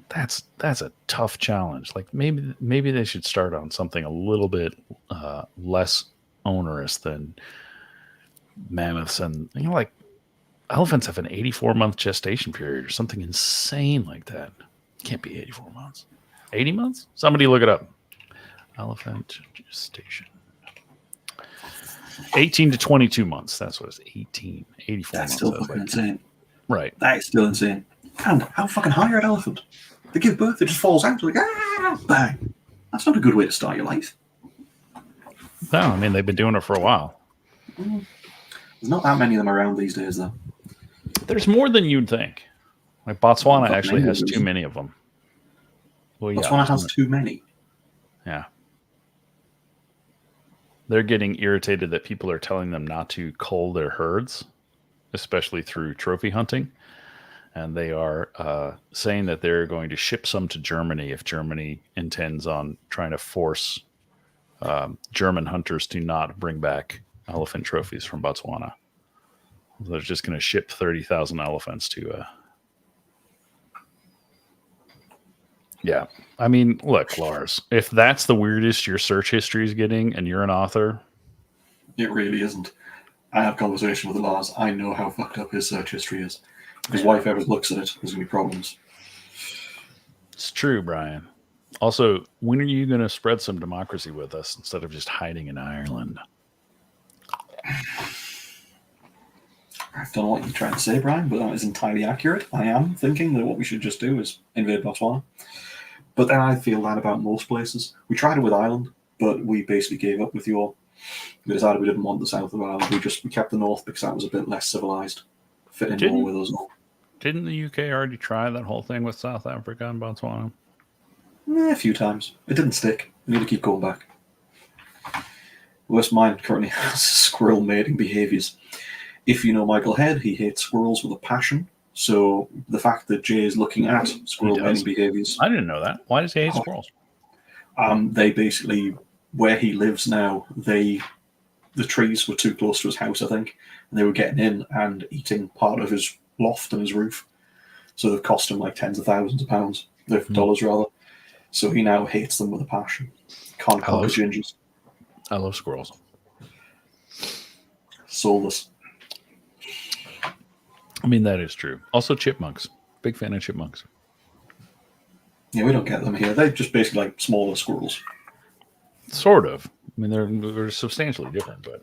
that's a tough challenge. Like maybe they should start on something a little bit less onerous than mammoths. And like elephants have an 84-month gestation period or something insane like that. Can't be 84 months. 80 months? Somebody look it up. Elephant gestation. 18 to 22 months. That's what it's 18. 84 That's months. still fucking insane. Right. That is still insane. And how fucking high are an elephant? They give birth, it just falls out. Like, bang. That's not a good way to start your life. No, I mean, they've been doing it for a while. There's not that many of them around these days, though. There's more than you'd think. Like Botswana actually has too many of them. Well, yeah, Botswana has too many. Yeah. They're getting irritated that people are telling them not to cull their herds, especially through trophy hunting. And they are saying that they're going to ship some to Germany if Germany intends on trying to force German hunters to not bring back elephant trophies from Botswana. They're just going to ship 30,000 elephants to... Yeah. I mean, look, Lars, if that's the weirdest your search history is getting and you're an author... It really isn't. I have conversation with Lars. I know how fucked up his search history is. If his wife ever looks at it, there's going to be problems. It's true, Brian. Also, when are you going to spread some democracy with us instead of just hiding in Ireland? I don't know what you're trying to say, Brian, but that is entirely accurate. I am thinking that what we should just do is invade Botswana. But then I feel that about most places. We tried it with Ireland, but we basically gave up with you all. We decided we didn't want the south of Ireland. We kept the north because that was a bit less civilized. Fit in more with us all. Didn't the UK already try that whole thing with South Africa and Botswana? A few times. It didn't stick. We need to keep going back. Worst mine currently has squirrel mating behaviours. If you know Michael Head, he hates squirrels with a passion. So the fact that Jay is looking at squirrel mating behaviours, I didn't know that. Why does he hate squirrels? They basically, where he lives now, the trees were too close to his house, I think, and they were getting in and eating part of his loft and his roof. So they've cost him like tens of thousands of pounds, dollars rather. So he now hates them with a passion. Can't conquer gingers. I love squirrels. Soulless. I mean, that is true. Also, chipmunks. Big fan of chipmunks. Yeah, we don't get them here. They're just basically like smaller squirrels. Sort of. I mean, they're substantially different, but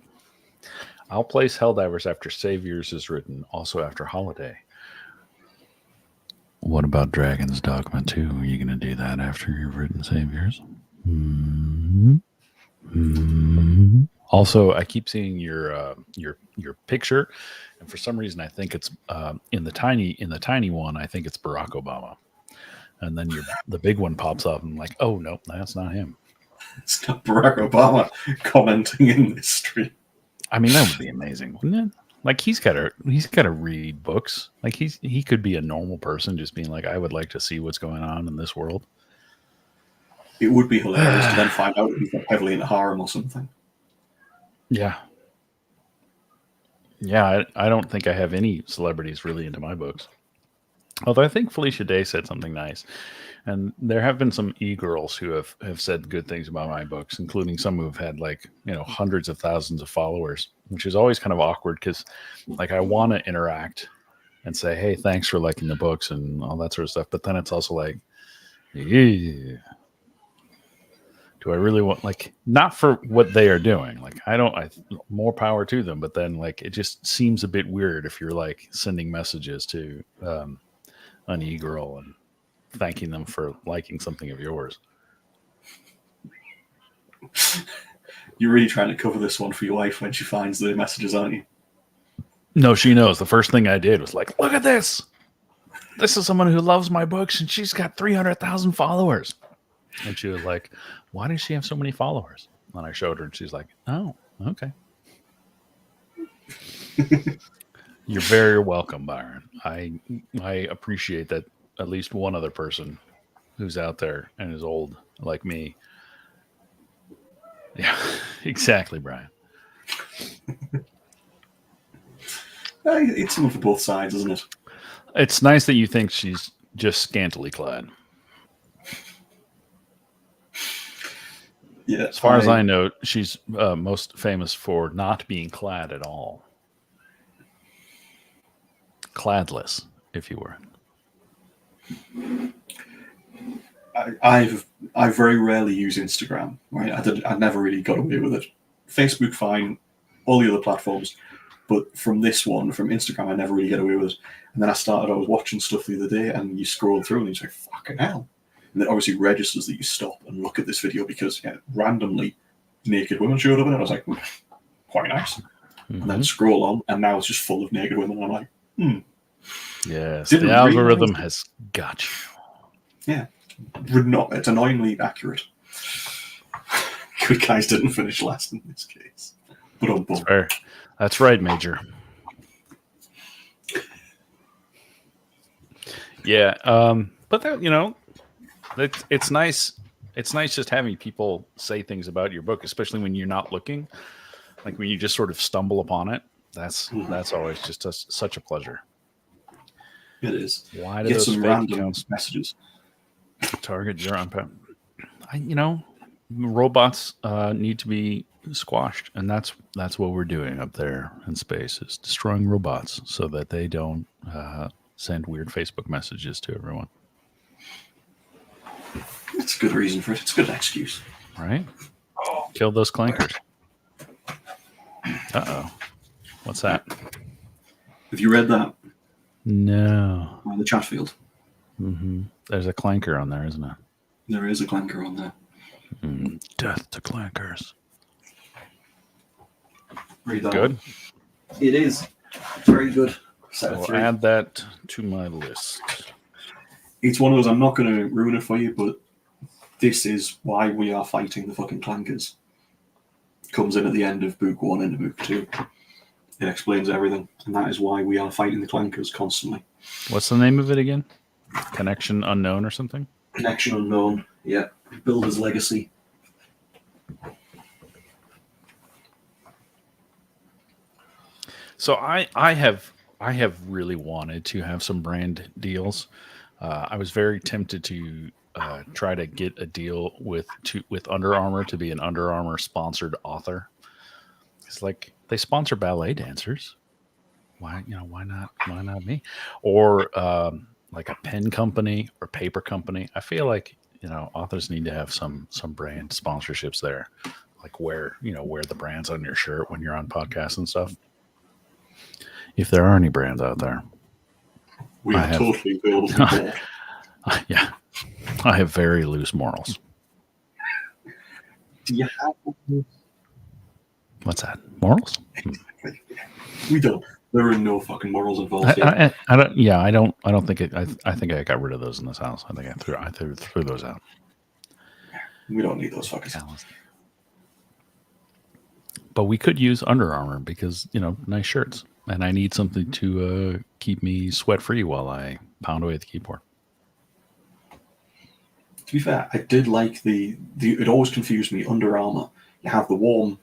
I'll place Helldivers after Saviors is written, also after Holiday. What about Dragon's Dogma 2? Are you going to do that after you've written Saviors? Also, I keep seeing your picture, and for some reason, I think it's in the tiny one. I think it's Barack Obama, and then the big one pops up, and I'm like, oh no, that's not him. It's not Barack Obama commenting in this stream. I mean, that would be amazing, wouldn't it? Like he's got to read books. Like he could be a normal person, just being like, I would like to see what's going on in this world. It would be hilarious to then find out he's heavily into harem or something. Yeah. Yeah, I don't think I have any celebrities really into my books. Although I think Felicia Day said something nice. And there have been some e-girls who have said good things about my books, including some who have had hundreds of thousands of followers, which is always kind of awkward because I want to interact and say, hey, thanks for liking the books and all that sort of stuff. But then it's also like, yeah. Do I really want, not for what they are doing? More power to them. But then it just seems a bit weird if you're sending messages to an e-girl and thanking them for liking something of yours. You're really trying to cover this one for your wife when she finds the messages, aren't you? No, she knows. The first thing I did was look at this. This is someone who loves my books and she's got 300,000 followers. And she was like, why does she have so many followers? And I showed her and she's like, oh, okay. You're very welcome, Byron. I appreciate that at least one other person who's out there and is old like me. Yeah, exactly, Brian. It's something for both sides, isn't it? It's nice that you think she's just scantily clad. Yeah. As far as I know, she's most famous for not being clad at all. Cladless, if you were. I very rarely use Instagram. Right, I never really got away with it. Facebook, fine. All the other platforms, but from Instagram, I never really get away with it. And then I was watching stuff the other day, and you scroll through, and you say, "Fucking hell!" And it obviously registers that you stop and look at this video because randomly naked women showed up, and I was like, quite nice. Mm-hmm. And then scroll on, and now it's just full of naked women, and I'm like, Yes, the algorithm has got you. Yeah. It's annoyingly accurate. Good guys didn't finish last in this case. But That's fair. That's right, Major. Yeah, but that, it's nice. It's nice just having people say things about your book, especially when you're not looking. Like when you just sort of stumble upon it. That's always just such a pleasure. It is. Why do those some fake random accounts messages target your robots need to be squashed, and that's what we're doing up there in space, is destroying robots so that they don't send weird Facebook messages to everyone. It's a good reason for it. It's a good excuse, right? Kill those clankers. What's that? Have you read that? No. On the chat field. Mm-hmm. There's a clanker on there, isn't it? There is a clanker on there. Death to clankers. Read that. Good. It is very good. I'll add that to my list. It's one of those. I'm not going to ruin it for you, but this is why we are fighting the fucking clankers. comes in at the end of book 1 into book 2. It explains everything, and that is why we are fighting the Clankers constantly. What's the name of it again? Connection Unknown or something? Connection Unknown. Yeah. Builder's Legacy. So I have really wanted to have some brand deals. I was very tempted to try to get a deal with Under Armour to be an Under Armour sponsored author. It's like they sponsor ballet dancers. Why not me? Or like a pen company or paper company. I feel like authors need to have some brand sponsorships there, like wear the brands on your shirt when you're on podcasts and stuff. If there are any brands out there, we are totally available to board. Yeah, I have very loose morals. Do you have? What's that? Morals? We don't. There are no fucking morals involved here. I don't. Yeah, I don't think it. I think I got rid of those in this house. I think I threw those out. We don't need those fuckers. But we could use Under Armour because nice shirts, and I need something to keep me sweat free while I pound away at the keyboard. To be fair, I did like the. It always confused me. Under Armour, you have the warm,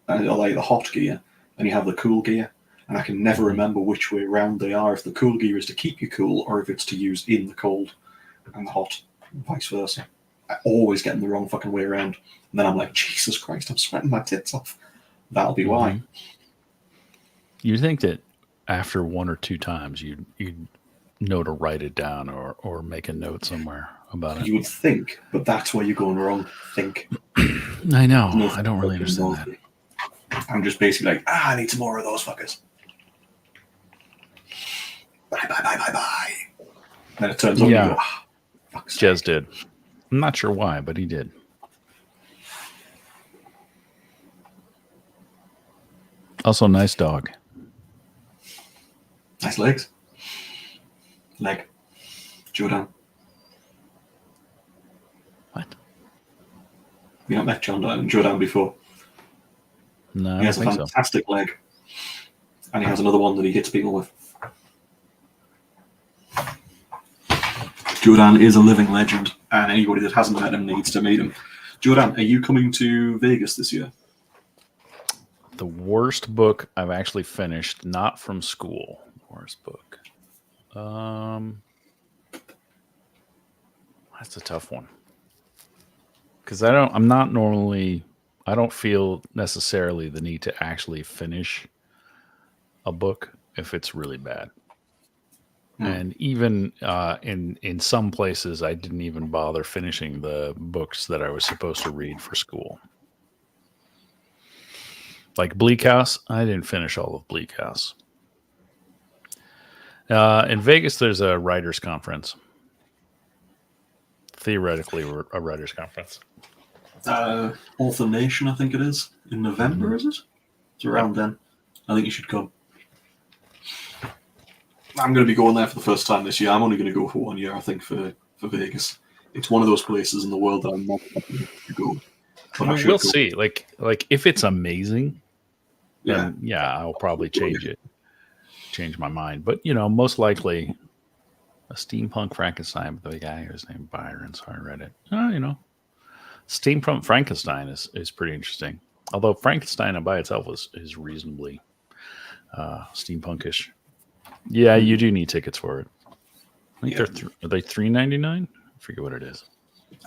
like the hot gear, and you have the cool gear, and I can never remember which way around they are. If the cool gear is to keep you cool, or if it's to use in the cold and the hot, and vice versa. I always get them the wrong fucking way around, and then I'm like, Jesus Christ, I'm sweating my tits off. That'll be why. You'd think that after 1 or 2 times, you'd know to write it down or make a note somewhere about it. You would think, but that's where you're going wrong. Think. I know. I don't really understand that. I'm just basically like, I need some more of those fuckers. Bye. Then it turns on you go, fuck's sake. Jez did. I'm not sure why, but he did. Also, nice dog. Nice legs. Leg. Jordan. What? You not met Jordan before? No, he has a fantastic leg. And he has another one that he hits people with. Jordan is a living legend, and anybody that hasn't met him needs to meet him. Jordan, are you coming to Vegas this year? The worst book I've actually finished, not from school. Worst book. That's a tough one. Because I don't feel necessarily the need to actually finish a book if it's really bad. And even in some places, I didn't even bother finishing the books that I was supposed to read for school. Like Bleak House, I didn't finish all of Bleak House. In Vegas, there's a writers' conference. Theoretically, a writers' conference. Author Nation, I think it is. In November, is it? It's around then. I think you should come. I'm going to be going there for the first time this year. I'm only going to go for 1 year, I think, for Vegas. It's one of those places in the world that I'm not going to go. But we'll see. Like if it's amazing, then I'll probably change my mind. But most likely, a steampunk Frankenstein with the guy who's named Byron, so I read it. Steampunk Frankenstein is pretty interesting. Although Frankenstein by itself is reasonably steampunkish. Yeah, you do need tickets for it. I think are they $3.99? I forget what it is.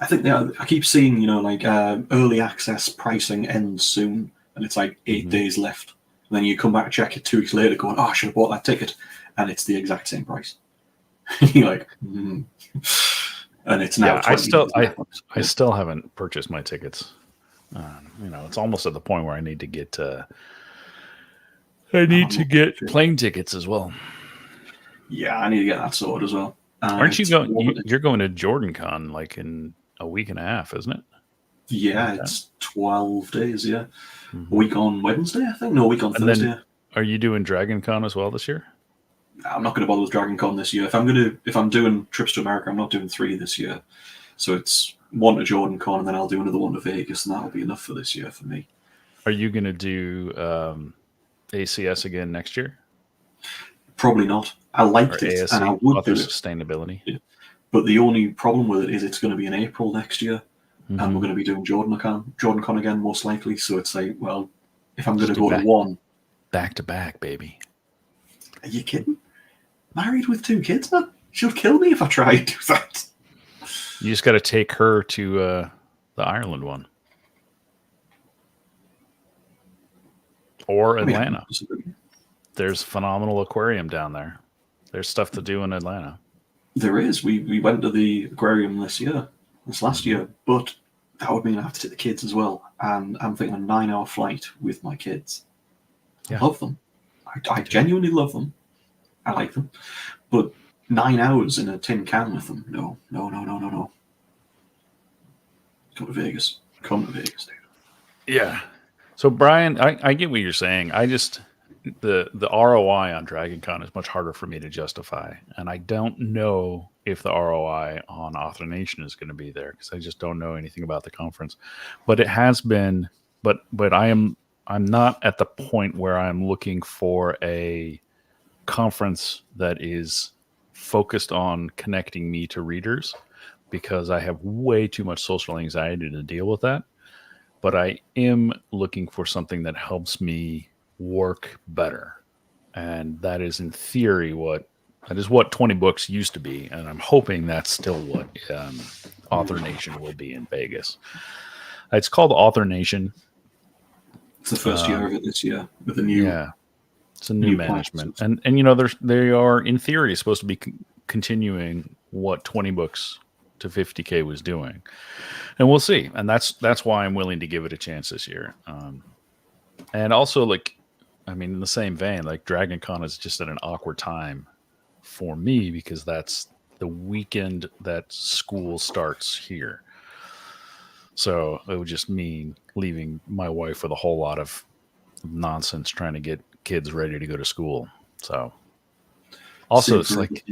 I think I keep seeing, early access pricing ends soon, and it's like 8 days left. And then you come back and check it 2 weeks later, going, I should have bought that ticket, and it's the exact same price. You're like, and it's now. Yeah, I still haven't purchased my tickets. It's almost at the point where I need to get. I need to get plane tickets as well. Yeah, I need to get that sorted as well. Aren't you going? You're going to JordanCon like in a week and a half, isn't it? Yeah, it's 12 days. Yeah, a week on Wednesday, I think. No, a week on Thursday. Then, are you doing DragonCon as well this year? I'm not going to bother with DragonCon this year. If I'm doing trips to America, I'm not doing 3 this year. So it's 1 to JordanCon, and then I'll do another one to Vegas, and that'll be enough for this year for me. Are you going to do ACS again next year, Probably not. I or liked it, and I ASC, would author do it. sustainability? Yeah. But the only problem with it is it's going to be in April next year, and we're Mm-hmm. going to be doing JordanCon again, most likely. So it's like, well, if I'm going Just to do go to one, back to back, baby. are you kidding? Married with 2 kids, man? She'll kill me if I try to do that. You just got to take her to the Ireland one or I mean, I don't Atlanta. disagree. There's a phenomenal aquarium down there. There's stuff to do in Atlanta. There is. We went to the aquarium this last Mm-hmm. year, but that would mean I have to take the kids as well. And I'm thinking a 9-hour flight with my kids. I Yeah. love them. I genuinely love them. I like them. But 9 hours in a tin can with them, no. Come to Vegas. Come to Vegas, dude. Yeah. So Brian, I get what you're saying. I just the ROI on Dragon Con is much harder for me to justify, and I don't know if the ROI on Author Nation is going to be there because I just don't know anything about the conference. But it has been. But I'm not at the point where I'm looking for a conference that is focused on connecting me to readers because I have way too much social anxiety to deal with that. But I am looking for something that helps me work better. And that is in theory what 20 books used to be. And I'm hoping that's still what Author Nation will be in Vegas. It's called Author Nation. It's the first year of it this year with a Yeah, it's a new new plan. management, and they are in theory supposed to be continuing what 20 books to 50K was doing, and we'll see. And that's why I'm willing to give it a chance this year. And also, like, I mean, in the same vein, like Dragon Con is just at an awkward time for me because that's the weekend that school starts here. So it would just mean leaving my wife with a whole lot of nonsense trying to get kids ready to go to school. So also it's like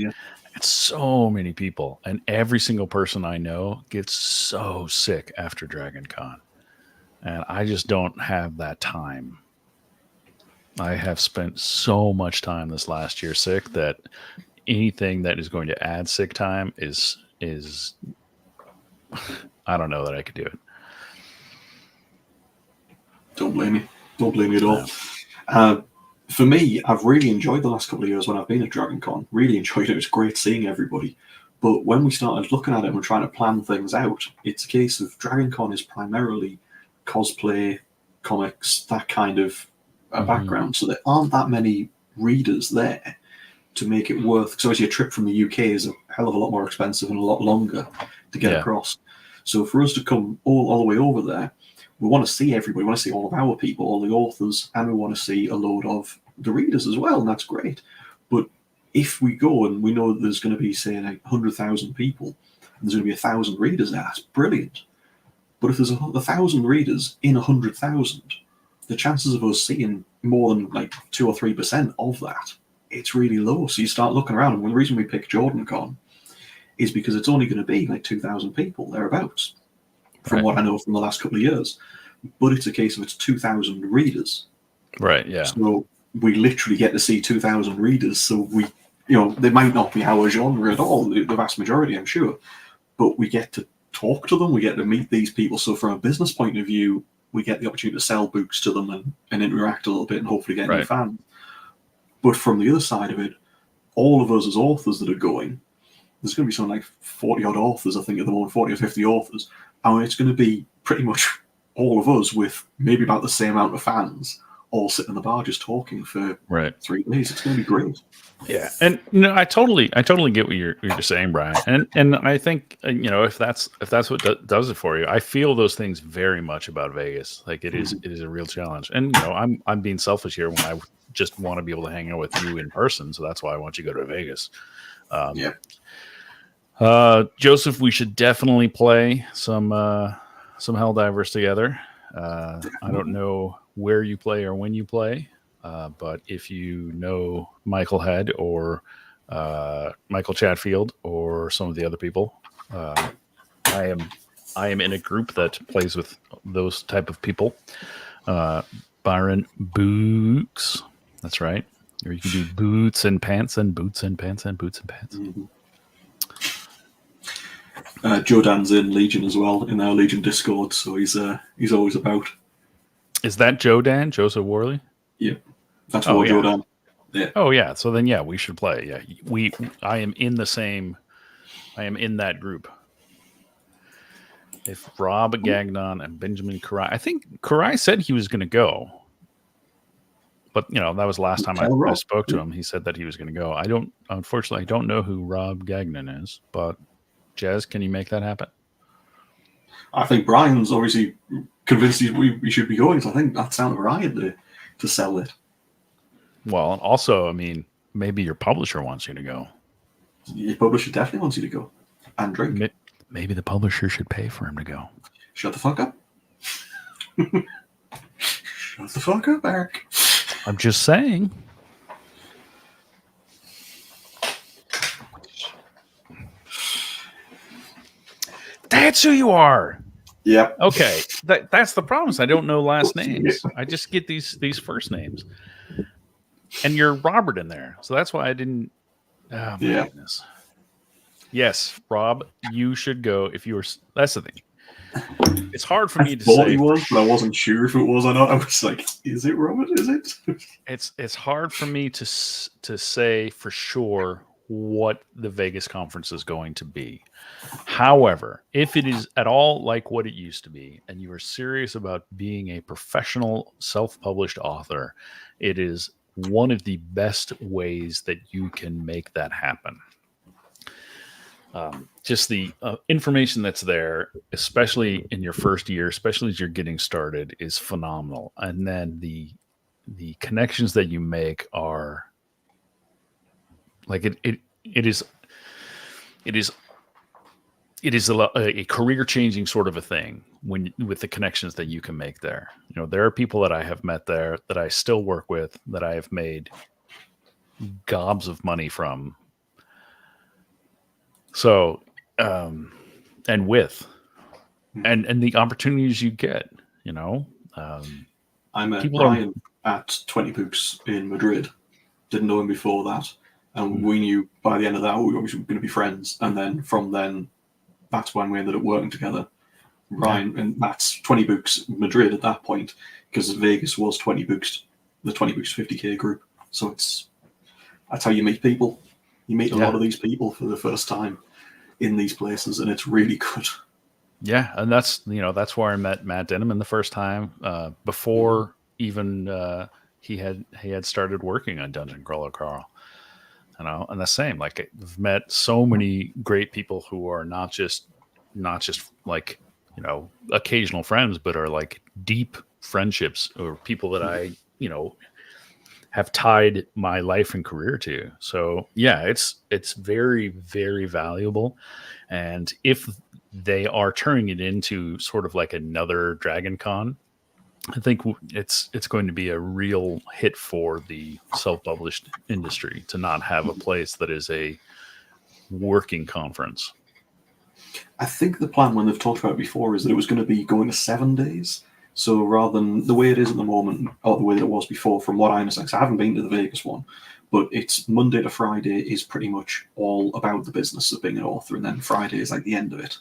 it's so many people, and every single person I know gets so sick after Dragon Con. And I just don't have that time. I have spent so much time this last year sick that anything that is going to add sick time is I don't know that I could do it. Don't blame me. Don't blame me at all. Yeah. For me, I've really enjoyed the last couple of years when I've been at Dragon Con. Really enjoyed it. It was great seeing everybody. But when we started looking at it and we're trying to plan things out, it's a case of Dragon Con is primarily cosplay, comics, that kind of background. So there aren't that many readers there to make it worth. Because obviously a trip from the UK is a hell of a lot more expensive and a lot longer to get across. So for us to come all the way over there, we want to see everybody. We want to see all of our people, all the authors, and we want to see a load of the readers as well, and that's great. But if we go and we know that there's going to be, say, like 100,000 people, and there's going to be 1,000 readers there, that's brilliant. But if there's 1,000 readers in 100,000, the chances of us seeing more than like 2 or 3% of that, it's really low. So you start looking around, and the reason we pick JordanCon is because it's only going to be like 2,000 people, thereabouts, from what I know from the last couple of years. But it's a case of it's 2,000 readers. Right, yeah. So we literally get to see 2,000 readers. So we, they might not be our genre at all, the vast majority, I'm sure. But we get to talk to them. We get to meet these people. So from a business point of view, we get the opportunity to sell books to them and interact a little bit and hopefully get new fans. But from the other side of it, all of us as authors that are going, there's going to be something like 40 odd authors, I think, at the moment, 40 or 50 authors. And it's going to be pretty much all of us with maybe about the same amount of fans all sitting in the bar just talking for 3 days. It's going to be great. Yeah, and I totally get what you're saying, Brian, and I think if that's what does it for you, I feel those things very much about Vegas. Like it is a real challenge, and I'm being selfish here when I just want to be able to hang out with you in person, so that's why I want you to go to Vegas. Joseph, we should definitely play some Helldivers together. I don't know where you play or when you play. But if you know Michael Head or Michael Chatfield or some of the other people, I am in a group that plays with those type of people. Byron Books. That's right. Or you can do boots and pants and boots and pants and boots and pants. Mm-hmm. Joe Dan's in Legion as well, in our Legion Discord, so he's always about. Is that Joe Dan? Joseph Worley? Yeah, that's War Joe Dan. Yeah. Oh yeah. So then, yeah, we should play. Yeah, I am in the same. I am in that group. If Rob Gagnon and Benjamin Karai, I think Karai said he was going to go, but that was the last time I spoke to him. He said that he was going to go. Unfortunately, I don't know who Rob Gagnon is, but Jez, can you make that happen? I think Brian's obviously convinced we should be going, so I think that's down to Brian to sell it. Well, and also, I mean, maybe your publisher wants you to go. Your publisher definitely wants you to go and drink. Maybe the publisher should pay for him to go. Shut the fuck up. Shut the fuck up, Eric. I'm just saying. That's who you are. Yep. Okay. That's the problem. I don't know last names. I just get these first names. And you're Robert in there. So that's why I didn't. Oh, my goodness. Yes, Rob, you should go if you were. That's the thing. It's hard for me to say. He was, but I wasn't sure if it was or not. I was like, "Is it Robert? Is it?" It's hard for me to say for sure what the Vegas conference is going to be. However, if it is at all like what it used to be, and you are serious about being a professional self-published author, it is one of the best ways that you can make that happen. Just the information that's there, especially in your first year, especially as you're getting started, is phenomenal. And then the connections that you make are like it is a career changing sort of a thing with the connections that you can make there. There are people that I have met there that I still work with, that I have made gobs of money from. So, and the opportunities you get, I met Brian at 20 Books in Madrid. Didn't know him before that. And we knew by the end of that, we were obviously going to be friends. And then from then, that's when we ended up working together. Brian, and that's 20 Books Madrid at that point, because Vegas was 20 Books, the 20 Books 50K group. So that's how you meet people. You meet a lot of these people for the first time in these places, and it's really good. Yeah, and that's where I met Matt Denham the first time, before even he had started working on Dungeon Crawler Carl. And the same, like I've met so many great people who are not just like occasional friends, but are like deep friendships, or people that I have tied my life and career to. So yeah, it's very, very valuable. And if they are turning it into sort of like another Dragon Con, I think it's going to be a real hit for the self-published industry to not have a place that is a working conference. I think the plan, when they've talked about it before, is that it was going to be going to 7 days. So rather than the way it is at the moment, or the way that it was before, from what I understand, because I haven't been to the Vegas one, but it's Monday to Friday is pretty much all about the business of being an author, and then Friday is like the end of it.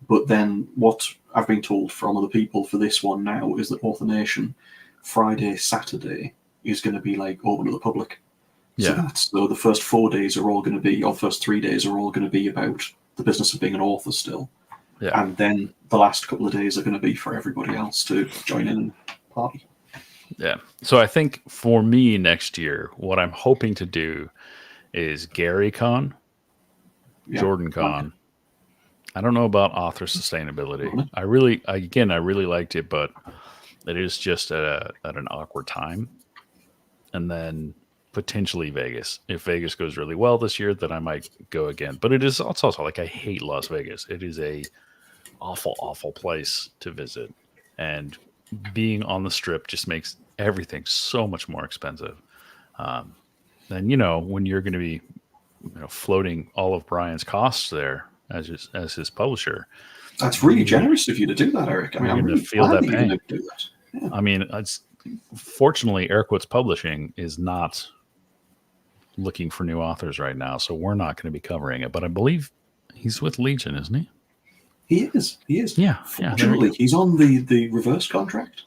But then what I've been told from other people for this one now is that Author Nation, Friday, Saturday, is going to be like open to the public. Yeah. So the first 4 days are all going to be, or first 3 days are all going to be about the business of being an author still. Yeah. And then the last couple of days are going to be for everybody else to join in and party. Yeah. So I think for me next year, what I'm hoping to do is Gary Con, Jordan Con. Okay. I don't know about author sustainability. Mm-hmm. I really liked it, but it is just at an awkward time. And then potentially Vegas. If Vegas goes really well this year, then I might go again. But it's also like, I hate Las Vegas. It is a awful, awful place to visit. And being on the Strip just makes everything so much more expensive. Then, when you're going to be floating all of Brian's costs there as his publisher. That's really generous of you to do that, Eric. I mean, I'm really feel that pain. Do that. Yeah. I mean, fortunately, Air Quotes Publishing is not looking for new authors right now, so we're not going to be covering it. But I believe he's with Legion, isn't he? He is. He is. Yeah. Fortunately, he's on the reverse contract,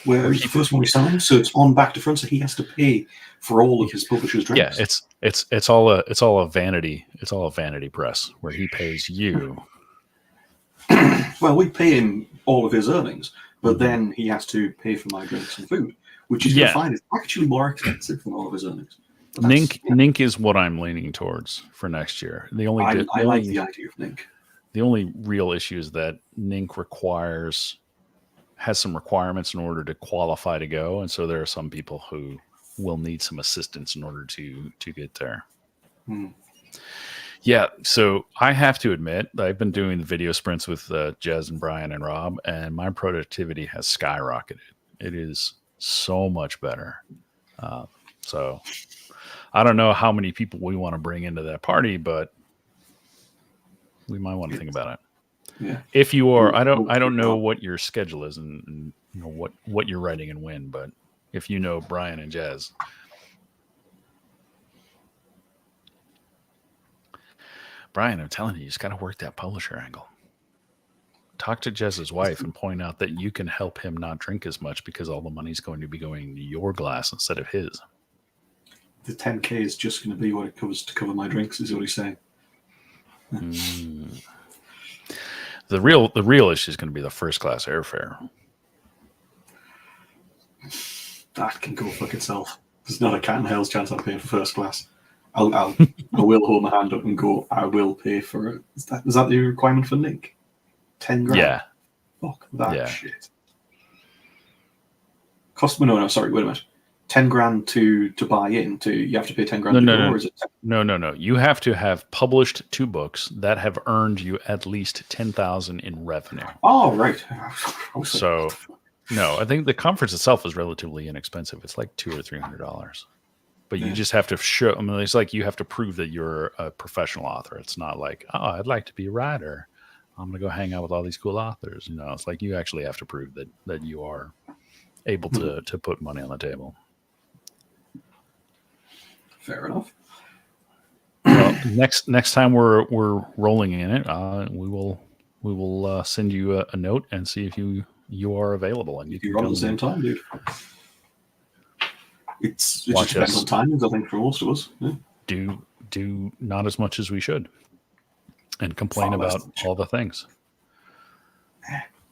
where it's the first one he signed, so it's on back to front, so he has to pay for all of his publisher's drinks. Yeah, it's all a vanity press where he pays you. Well, we pay him all of his earnings, but then he has to pay for my drinks and food, which he's going to find is actually more expensive than all of his earnings. Nink is what I'm leaning towards for next year. I like the idea of Nink. The only real issue is that Nink has some requirements in order to qualify to go, and so there are some people who will need some assistance in order to get there. Yeah, so I have to admit, I've been doing the video sprints with Jez and Brian and Rob, and my productivity has skyrocketed. It is so much better. So I don't know how many people we want to bring into that party, but we might want to think about it. Yeah. If you are, I don't know what your schedule is and you know what you're writing and when, but if you know Brian and Jez. Brian, I'm telling you, just got to work that publisher angle. Talk to Jez's wife and point out that you can help him not drink as much because all the money's going to be going to your glass instead of his. The 10K is just going to be what it covers to cover my drinks, is what he's saying. The real issue is going to be the first class airfare. That can go fuck itself. There's not a cat in hell's chance I'm paying for first class. I will hold my hand up and go, I will pay for it. Is that the requirement for Nick? 10 grand? Yeah. Fuck that shit. No, sorry, wait a minute. 10 grand to buy in, you have to pay 10 grand No. or is it 10? No. You have to have published 2 books that have earned you at least $10,000 in revenue. Oh, right. So, no, I think the conference itself is relatively inexpensive. It's like $200 or $300. But you just have to show, I mean, it's like you have to prove that you're a professional author. It's not like, oh, I'd like to be a writer. I'm going to go hang out with all these cool authors. No, it's like you actually have to prove that you are able to put money on the table. Fair enough. Well, next time we're rolling in it, we will send you a note and see if you are available and you can run at the same time, dude. It just depends on timings, I think, for most of us. Yeah. Do not as much as we should, and complain about all the things.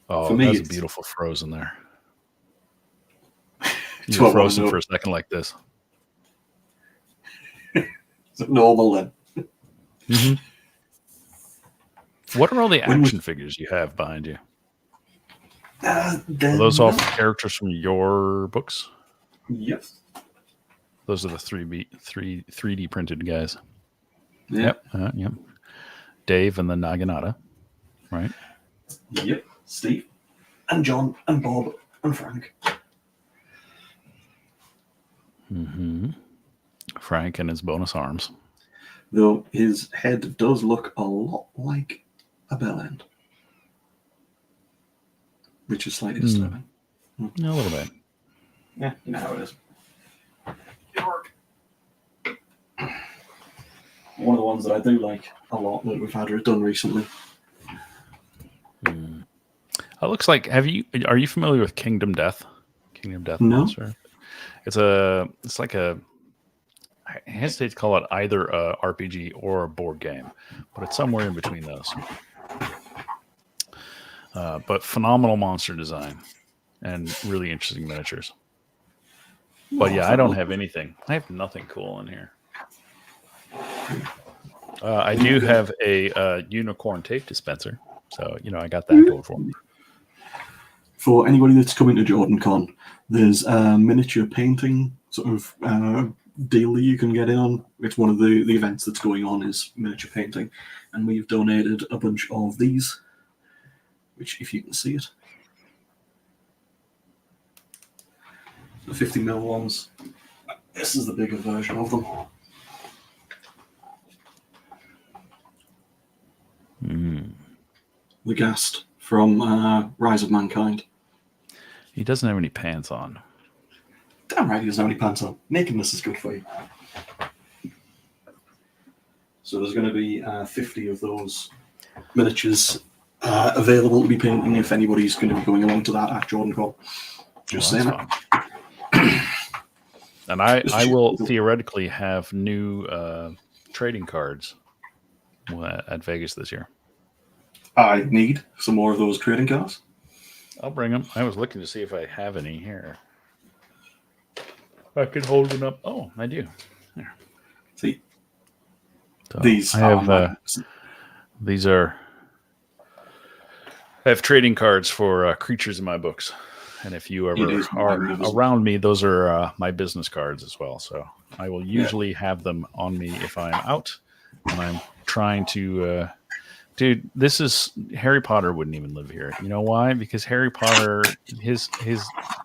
Oh, for me, that's a beautiful frozen there. You were frozen for a second like this. Is it normal then? Mm-hmm. What are all the action figures you have behind you? Are those all characters from your books? Yes. Those are the 3D printed guys. Yeah. Yep. Dave and the Naginata, right? Yep. Steve and John and Bob and Frank. Mm-hmm. Frank and his bonus arms. Though his head does look a lot like a bell end, which is slightly disturbing. A little bit. Yeah, you know how it is. One of the ones that I do like a lot that we've had done recently. It looks like. Are you familiar with Kingdom Death? Kingdom Death No. Monster. It's like a. I hesitate to call it either a RPG or a board game, but it's somewhere in between those. But phenomenal monster design and really interesting miniatures. But yeah, I don't have anything. I have nothing cool in here. I do have a unicorn tape dispenser, so I got that going for me. For anybody that's coming to JordanCon, there's a miniature painting sort of deal that you can get in on. It's one of the events that's going on is miniature painting, and we've donated a bunch of these, which if you can see it, the 50mm ones. This is the bigger version of them. The Ghast from Rise of Mankind. He doesn't have any pants on. Damn right he doesn't have any pants on. Nakedness is good for you. So there's going to be 50 of those miniatures available to be painting if anybody's going to be going along to that at JordanCon. Just saying it. And I will theoretically have new trading cards at Vegas this year. I need some more of those trading cards. I'll bring them. I was looking to see if I have any here. I can hold them up. Oh, I do. There. See, so these I have. These are. I have trading cards for creatures in my books, and if you ever are around me, those are my business cards as well. So I will usually have them on me if I'm out, and I'm trying to. Dude, this is Harry Potter wouldn't even live here. You know why? Because Harry Potter, his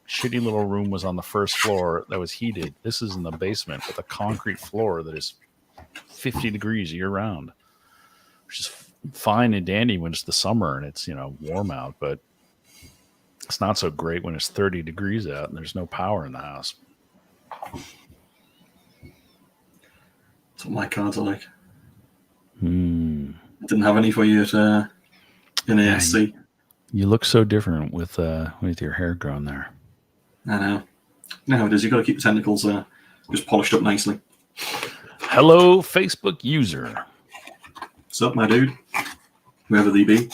shitty little room was on the first floor that was heated. This is in the basement with a concrete floor that is 50 degrees year round, which is fine and dandy when it's the summer and it's, warm out, but it's not so great when it's 30 degrees out and there's no power in the house. That's what my cards are like. I didn't have any for you in ASC. You look so different with your hair grown there. I know. Nowadays, you've got to keep the tentacles just polished up nicely. Hello, Facebook user. What's up, my dude? Whoever they be.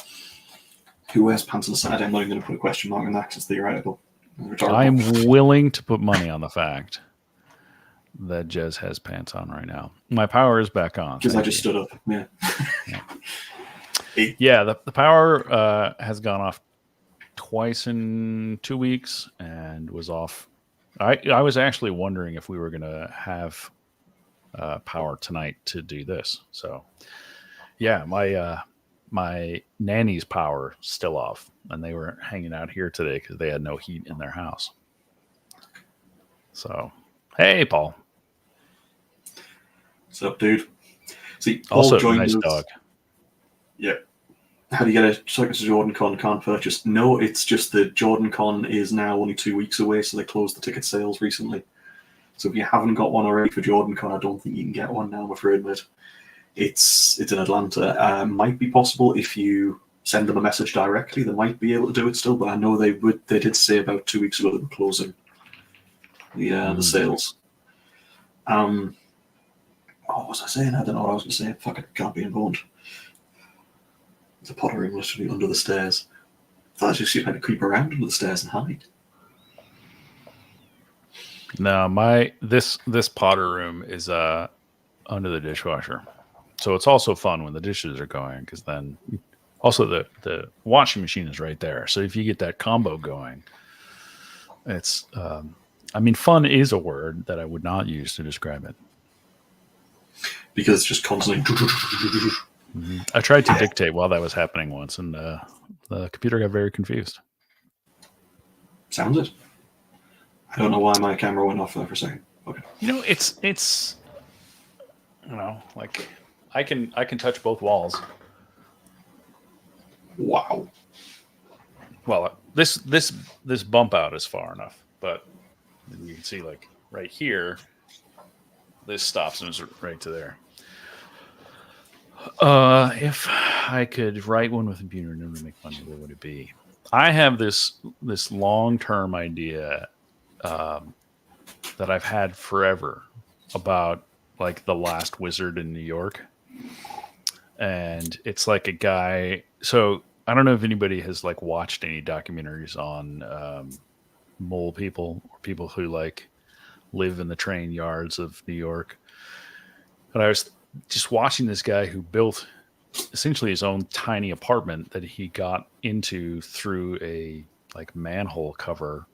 Who wears pants on Saturday? I'm not even going to put a question mark on that because it's theoretical. I'm willing to put money on the fact that Jez has pants on right now. My power is back on. Because I just stood up. Yeah. Yeah, the power has gone off twice in 2 weeks and was off. I was actually wondering if we were going to have power tonight to do this. So, yeah, my nanny's power still off, and they were hanging out here today because they had no heat in their house. So, hey, Paul. What's up, dude? See, Paul also joined a nice dog. Yeah. How do you get a JordanCon can't purchase? No, it's just that JordanCon is now only 2 weeks away, so they closed the ticket sales recently. So if you haven't got one already for JordanCon, I don't think you can get one now, I'm afraid, mate. It's in Atlanta. Might be possible if you send them a message directly. They might be able to do it still, but I know they did say about 2 weeks ago they were closing the sales. What was I saying? I don't know what I was going to say. Fuck, it can't be involved. There's a Potter room literally under the stairs. I thought I just had to creep around under the stairs and hide. No, this Potter room is under the dishwasher. So it's also fun when the dishes are going, because then also the washing machine is right there. So if you get that combo going, it's fun is a word that I would not use to describe it. Because it's just constantly. I tried to dictate while that was happening once, and the computer got very confused. Sounds it. I don't know why my camera went off there for a second. Okay. It's like I can touch both walls. Wow. Well, this bump out is far enough, but you can see like right here, this stops and is right to there. If I could write one with a computer and never make money, what would it be? I have this long-term idea that I've had forever about like the last wizard in New York. And it's like a guy. So I don't know if anybody has like watched any documentaries on mole people or people who like live in the train yards of New York. And I was just watching this guy who built essentially his own tiny apartment that he got into through a like manhole cover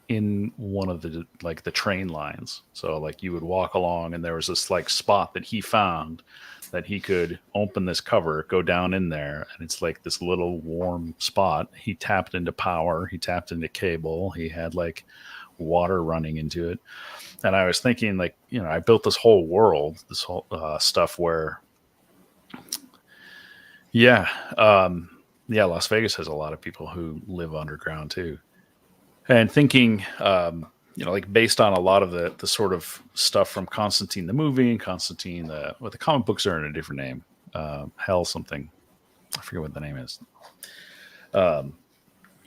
in one of the like the train lines. So like you would walk along and there was this like spot that he found that he could open this cover, go down in there, and it's like this little warm spot. He tapped into power, he tapped into cable, he had like water running into it. And I was thinking, like, I built this whole world, this whole stuff where, Las Vegas has a lot of people who live underground too. And thinking, like based on a lot of the sort of stuff from Constantine the movie and Constantine the comic books are in a different name, Hell something, I forget what the name is.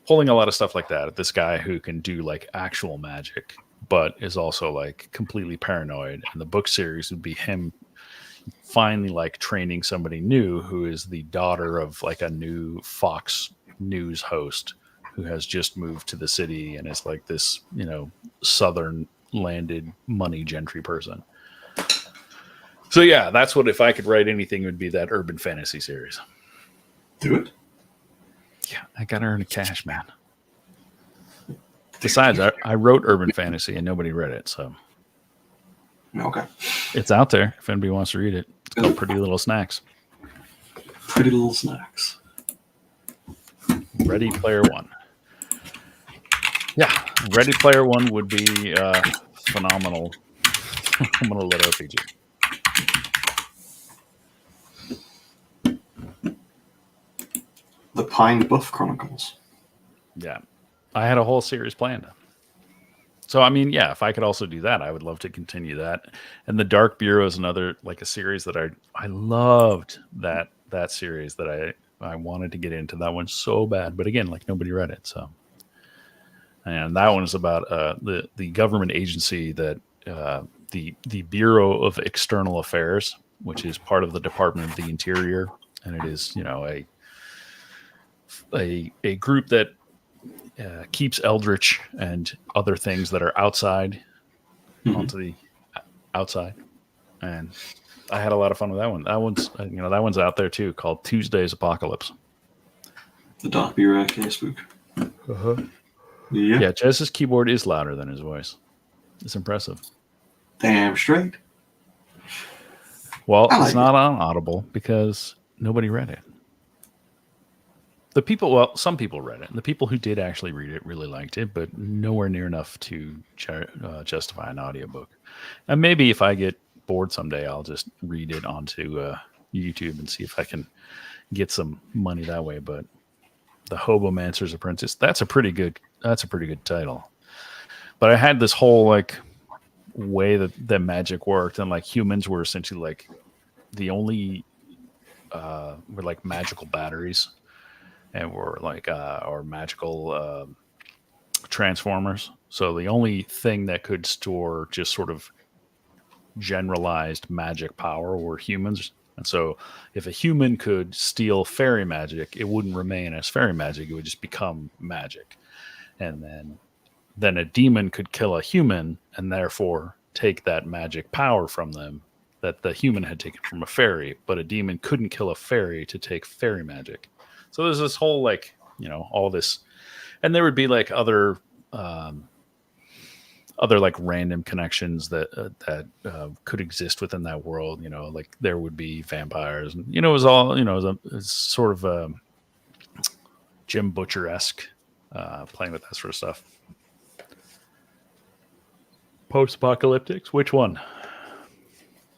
Pulling a lot of stuff like that. This guy who can do like actual magic, but is also like completely paranoid. And the book series would be him finally like training somebody new who is the daughter of like a new Fox News host who has just moved to the city and is like this, southern landed money gentry person. So yeah, that's what, if I could write anything, it would be that urban fantasy series. Do it. Yeah, I gotta earn the cash, man. Besides, I wrote urban fantasy and nobody read it, so okay, it's out there if anybody wants to read it. It's called Pretty Little Snacks. Pretty Little Snacks. Ready Player One. Yeah, Ready Player One would be phenomenal little RPG. The Pine Buff Chronicles. Yeah, I had a whole series planned. So I mean, yeah, if I could also do that, I would love to continue that. And the Dark Bureau is another like a series that I loved that series that I wanted to get into that one so bad, but again, like nobody read it. So, and that one is about the government agency that the Bureau of External Affairs, which is part of the Department of the Interior, and it is a group that keeps Eldritch and other things that are outside onto the outside. And I had a lot of fun with that one. That one's out there too, called Tuesday's Apocalypse. The Dark Bureau casebook. Uh-huh. Yeah. Jez's keyboard is louder than his voice. It's impressive. Damn straight. Well, it's not on Audible because nobody read it. Some people read it. And the people who did actually read it really liked it, but nowhere near enough to justify an audiobook. And maybe if I get bored someday, I'll just read it onto YouTube and see if I can get some money that way. But the Hobomancer's Apprentice, that's a pretty good title. But I had this whole like way that magic worked, and like humans were essentially like the only were like magical batteries. And were like or magical transformers. So the only thing that could store just sort of generalized magic power were humans. And so if a human could steal fairy magic, it wouldn't remain as fairy magic. It would just become magic. And then a demon could kill a human and therefore take that magic power from them that the human had taken from a fairy. But a demon couldn't kill a fairy to take fairy magic. So there's this whole like, all this, and there would be like other like random connections that could exist within that world. Like there would be vampires, and it was all it's sort of Jim Butcher-esque, playing with that sort of stuff. Post-apocalyptics, which one?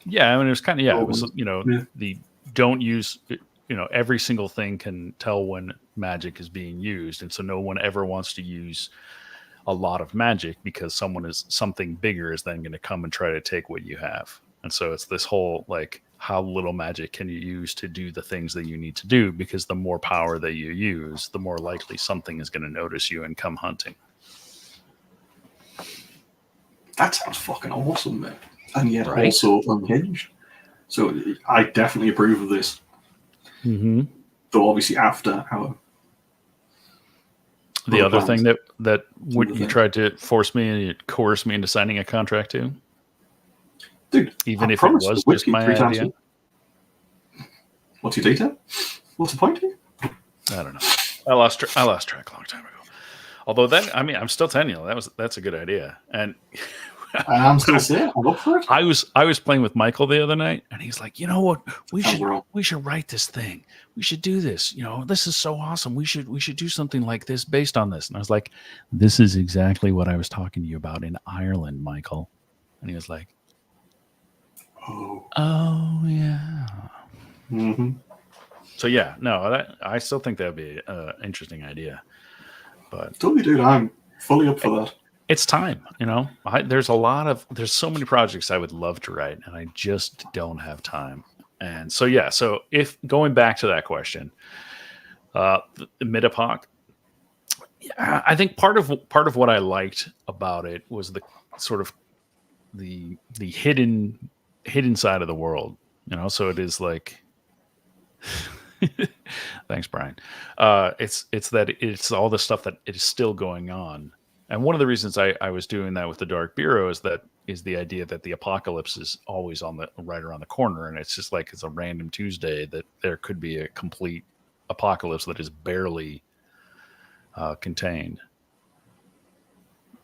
Yeah, I mean it was kind of it was the don't use. Every single thing can tell when magic is being used. And so no one ever wants to use a lot of magic because something bigger is then going to come and try to take what you have. And so it's this whole, like, how little magic can you use to do the things that you need to do? Because the more power that you use, the more likely something is going to notice you and come hunting. That sounds fucking awesome, man. And yet also unhinged. So I definitely approve of this. Mm-hmm. Though obviously after our the other thing that you tried to force me and you coerced me into signing a contract to, dude, even if it was just my idea. What's your data? What's the point here? I don't know. I lost track a long time ago. Although I'm still telling you that's a good idea. And I'm still saying I'm up for it. I was playing with Michael the other night, and he's like, you know what? We should write this thing. We should do this. This is so awesome. We should do something like this based on this. And I was like, this is exactly what I was talking to you about in Ireland, Michael. And he was like, oh yeah. Mm-hmm. So yeah, no, I still think that'd be an interesting idea. But totally, dude. I'm Fully up for that. It's time, there's so many projects I would love to write, and I just don't have time. And so, yeah. So if going back to that question, the mid-epoch, I think part of what I liked about it was the sort of the hidden side of the world, So it is like, thanks, Brian. It's that it's all the stuff that is still going on, and one of the reasons I was doing that with the Dark Bureau is the idea that the apocalypse is always right around the corner, and it's just like it's a random Tuesday that there could be a complete apocalypse that is barely contained.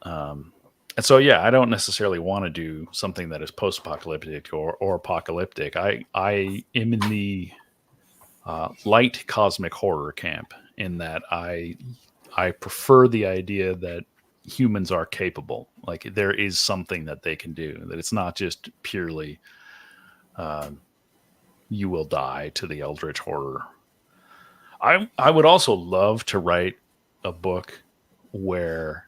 And so, yeah, I don't necessarily want to do something that is post-apocalyptic or apocalyptic. I am in the light cosmic horror camp, in that I prefer the idea that humans are capable. Like, there is something that they can do, that it's not just purely you will die to the eldritch horror. I would also love to write a book where,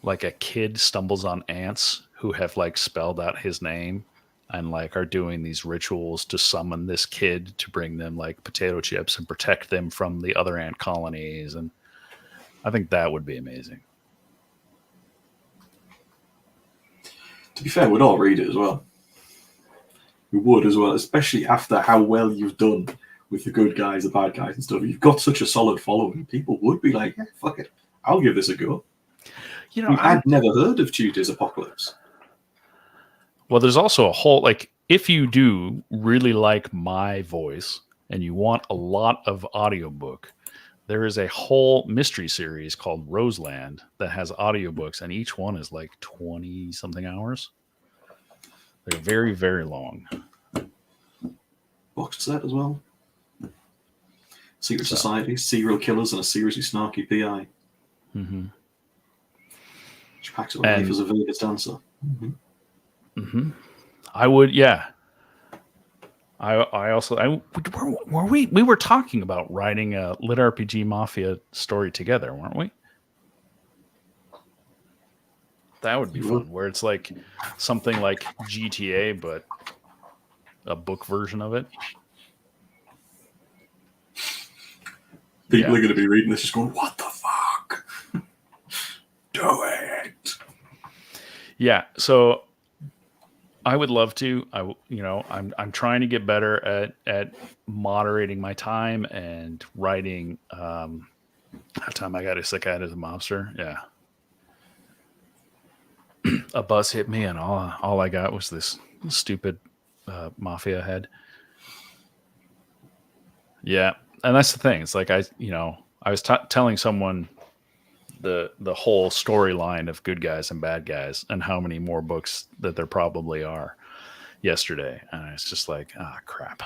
like, a kid stumbles on ants who have, like, spelled out his name and, like, are doing these rituals to summon this kid to bring them, like, potato chips and protect them from the other ant colonies. And I think that would be amazing. To be fair, we'd all read it as well. We would as well, especially after how well you've done with the good guys, the bad guys and stuff. You've got such a solid following. People would be like, yeah, fuck it, I'll give this a go. I'd never heard of Tuesday's Apocalypse. Well, there's also a whole, like, if you do really like my voice and you want a lot of audiobook, there is a whole mystery series called Roseland that has audiobooks, and each one is like 20 something hours. They're very, very long. Box set as well. Secret Society, serial killers, and a seriously snarky PI. Mm-hmm. Which packs up life as a Vegas dancer. Mm-hmm. Mm-hmm. I would, yeah. I also we were talking about writing a Lit RPG Mafia story together, weren't we? That would be fun, where it's like something like GTA, but a book version of it. People are going to be reading this just going, what the fuck? Do it. Yeah, so I would love to. I'm trying to get better at moderating my time and writing. That time I got as sick as a mobster. Yeah. A bus hit me, and all I got was this stupid mafia head. Yeah, and that's the thing. It's like I was telling someone the whole storyline of good guys and bad guys, and how many more books that there probably are yesterday, and it's just like, crap.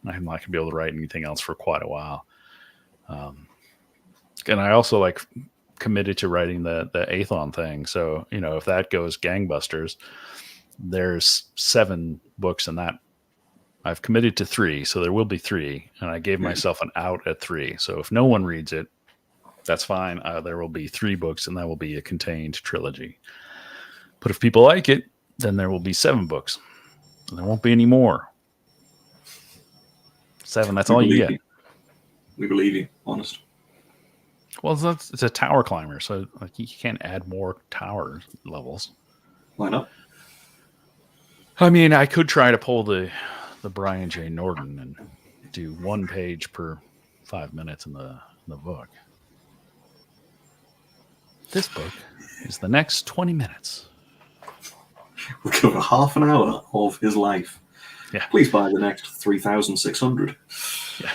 I'm not gonna be able to write anything else for quite a while. And I also like committed to writing the Aethon thing. So, if that goes gangbusters, there's 7 books in that. I've committed to 3, so there will be 3, and I gave myself an out at 3. So if no one reads it, that's fine. There will be 3 books, and that will be a contained trilogy. But if people like it, then there will be 7 books, and there won't be any more. 7, that's all you get. We believe you, honest. Well, it's a tower climber, so like you can't add more tower levels. Why not? I mean, I could try to pull the Brian J. Norton and do 1 page per 5 minutes in the book. This book is the next 20 minutes. We'll cover half an hour of his life. Yeah. Please buy the next 3,600. Yeah.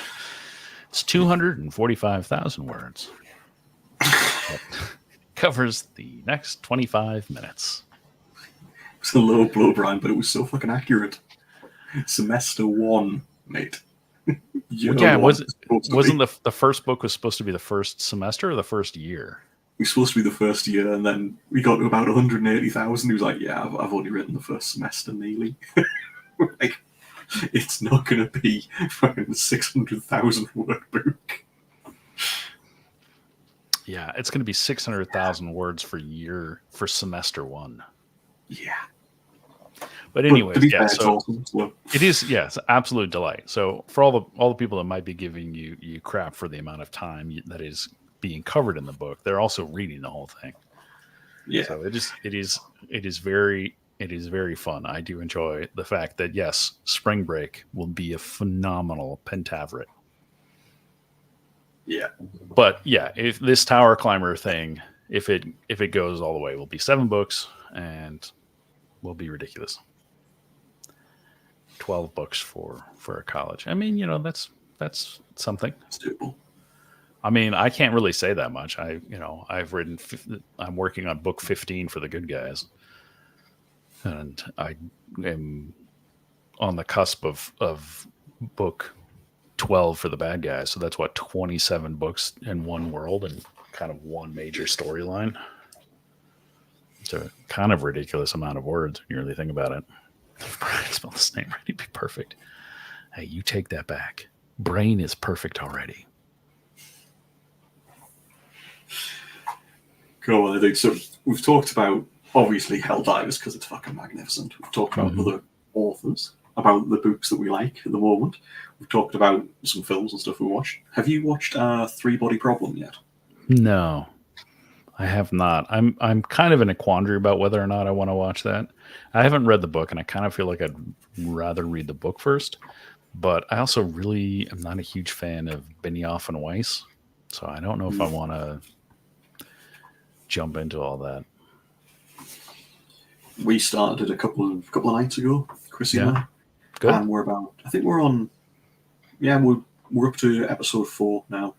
It's 245,000 words. It covers the next 25 minutes. It was a low blow, Brian, but it was so fucking accurate. Semester 1, mate. Wasn't the first book was supposed to be the first semester or the first year? It was supposed to be the first year, and then we got to about 180,000. He was like, yeah, I've only written the first semester, nearly. Like, it's not going to be fucking 600,000 word book. Yeah, it's going to be 600,000 words for semester one. Yeah. But anyways, to be yeah. fair, it's So awesome. So, it is, yes, absolute delight. So for all the people that might be giving you crap for the amount of time that is being covered in the book, they're also reading the whole thing. yeah. So it is very fun. I do enjoy the fact that yes, Spring Break will be a phenomenal pentaveret. Yeah. But yeah, if this tower climber thing, if it goes all the way, will be 7 books and will be ridiculous. 12 books for a college. I mean, that's something. It's doable. I mean, I can't really say that much. I've written. I'm working on book 15 for the good guys, and I am on the cusp of book 12 for the bad guys. So that's what 27 books in one world and kind of one major storyline. It's a kind of ridiculous amount of words when you really think about it. If Brian spelled his name right, he'd be perfect. Hey, you take that back. Brain is perfect already. Cool. I think so. We've talked about obviously Helldivers because it's fucking magnificent. We've talked about other authors, about the books that we like at the moment. We've talked about some films and stuff we watched. Have you watched Three Body Problem yet? No, I have not. I'm kind of in a quandary about whether or not I want to watch that. I haven't read the book, and I kind of feel like I'd rather read the book first. But I also really am not a huge fan of Benioff and Weiss, so I don't know if I want to jump into all that. We started a couple of nights ago, Chrissy and I. Good. And we're about, I think we're on, we're up to episode 4 now.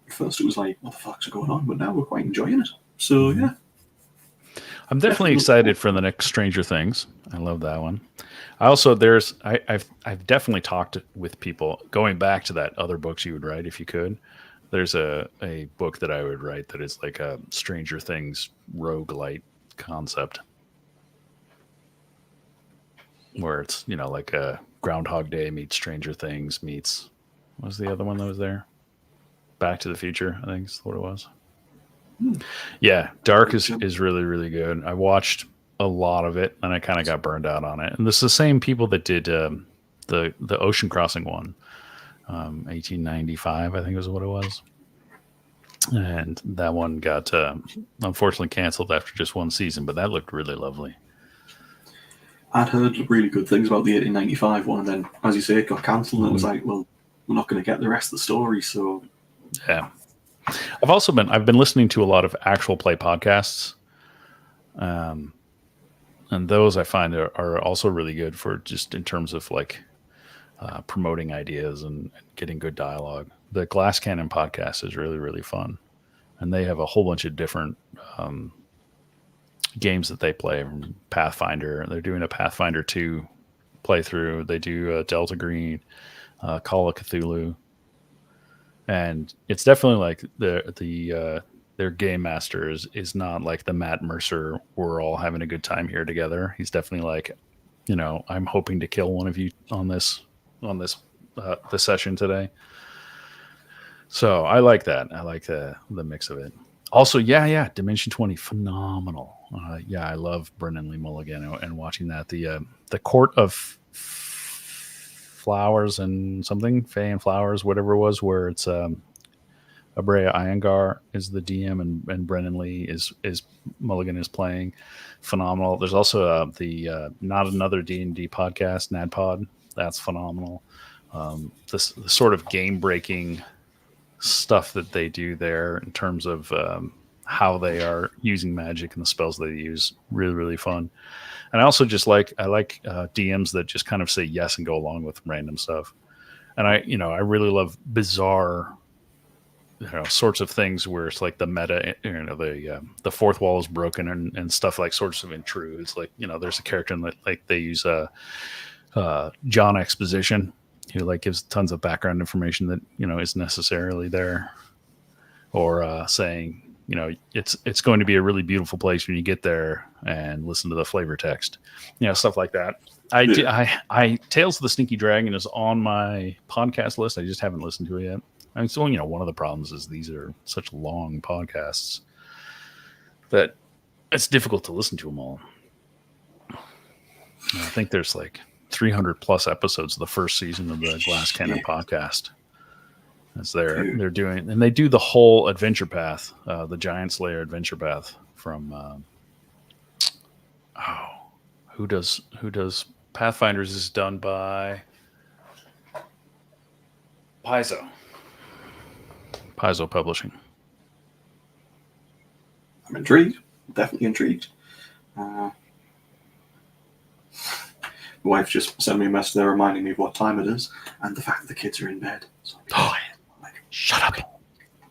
At first it was like, what the fuck's going on? But now we're quite enjoying it. So, yeah. I'm definitely excited for the next Stranger Things. I love that one. I also I've definitely talked with people going back to that other books you would write if you could. There's a book that I would write that is like a Stranger Things roguelite concept, where it's like a Groundhog Day meets Stranger Things meets, what was the other one that was there? Back to the Future, I think is what it was. Yeah, Dark is really, really good. I watched a lot of it and I kind of got burned out on it. And this is the same people that did the Ocean Crossing one, 1895, I think is what it was. And that one got unfortunately canceled after just one season, but that looked really lovely. I'd heard really good things about the 1895 one, and then, as you say, it got cancelled, and it was like, well, we're not going to get the rest of the story, so... Yeah. I've been listening to a lot of actual play podcasts, and those I find are also really good for just in terms of like promoting ideas and getting good dialogue. The Glass Cannon podcast is really, really fun, and they have a whole bunch of different games that they play. From Pathfinder, they're doing a Pathfinder 2 playthrough. They do Delta Green, Call of Cthulhu. And it's definitely like their game master is not like the Matt Mercer, we're all having a good time here together. He's definitely like, I'm hoping to kill one of you on this the session today. So I like that. I like the mix of it. Also, yeah, Dimension 20, phenomenal. I love Brennan Lee Mulligan and watching that. The Court of Flowers and something, Faye and Flowers, whatever it was, where it's Abrea Iyengar is the DM and Brennan Lee is Mulligan is playing. Phenomenal. There's also the Not Another D&D podcast, NADPod. That's phenomenal. The sort of game breaking stuff that they do there in terms of how they are using magic and the spells they use, really, really fun. And I also just like DMs that just kind of say yes and go along with random stuff. And I really love bizarre, sorts of things where it's like the meta, the fourth wall is broken and stuff like sorts of intrudes. Like, there's a character in that like they use John Exposition, who like gives tons of background information that isn't necessarily there, or saying, it's going to be a really beautiful place when you get there and listen to the flavor text, stuff like that. I Tales of the Sneaky Dragon is on my podcast list. I just haven't listened to it yet. And so, you know, one of the problems is these are such long podcasts that it's difficult to listen to them all. And I think there's like 300 plus episodes of the first season of the Glass Cannon podcast. As they're doing, and they do the whole adventure path, the Giant Slayer adventure path from who does Pathfinders is done by Paizo Publishing. I'm intrigued. Definitely intrigued. My wife just sent me a message there reminding me of what time it is and the fact that the kids are in bed. So Shut up.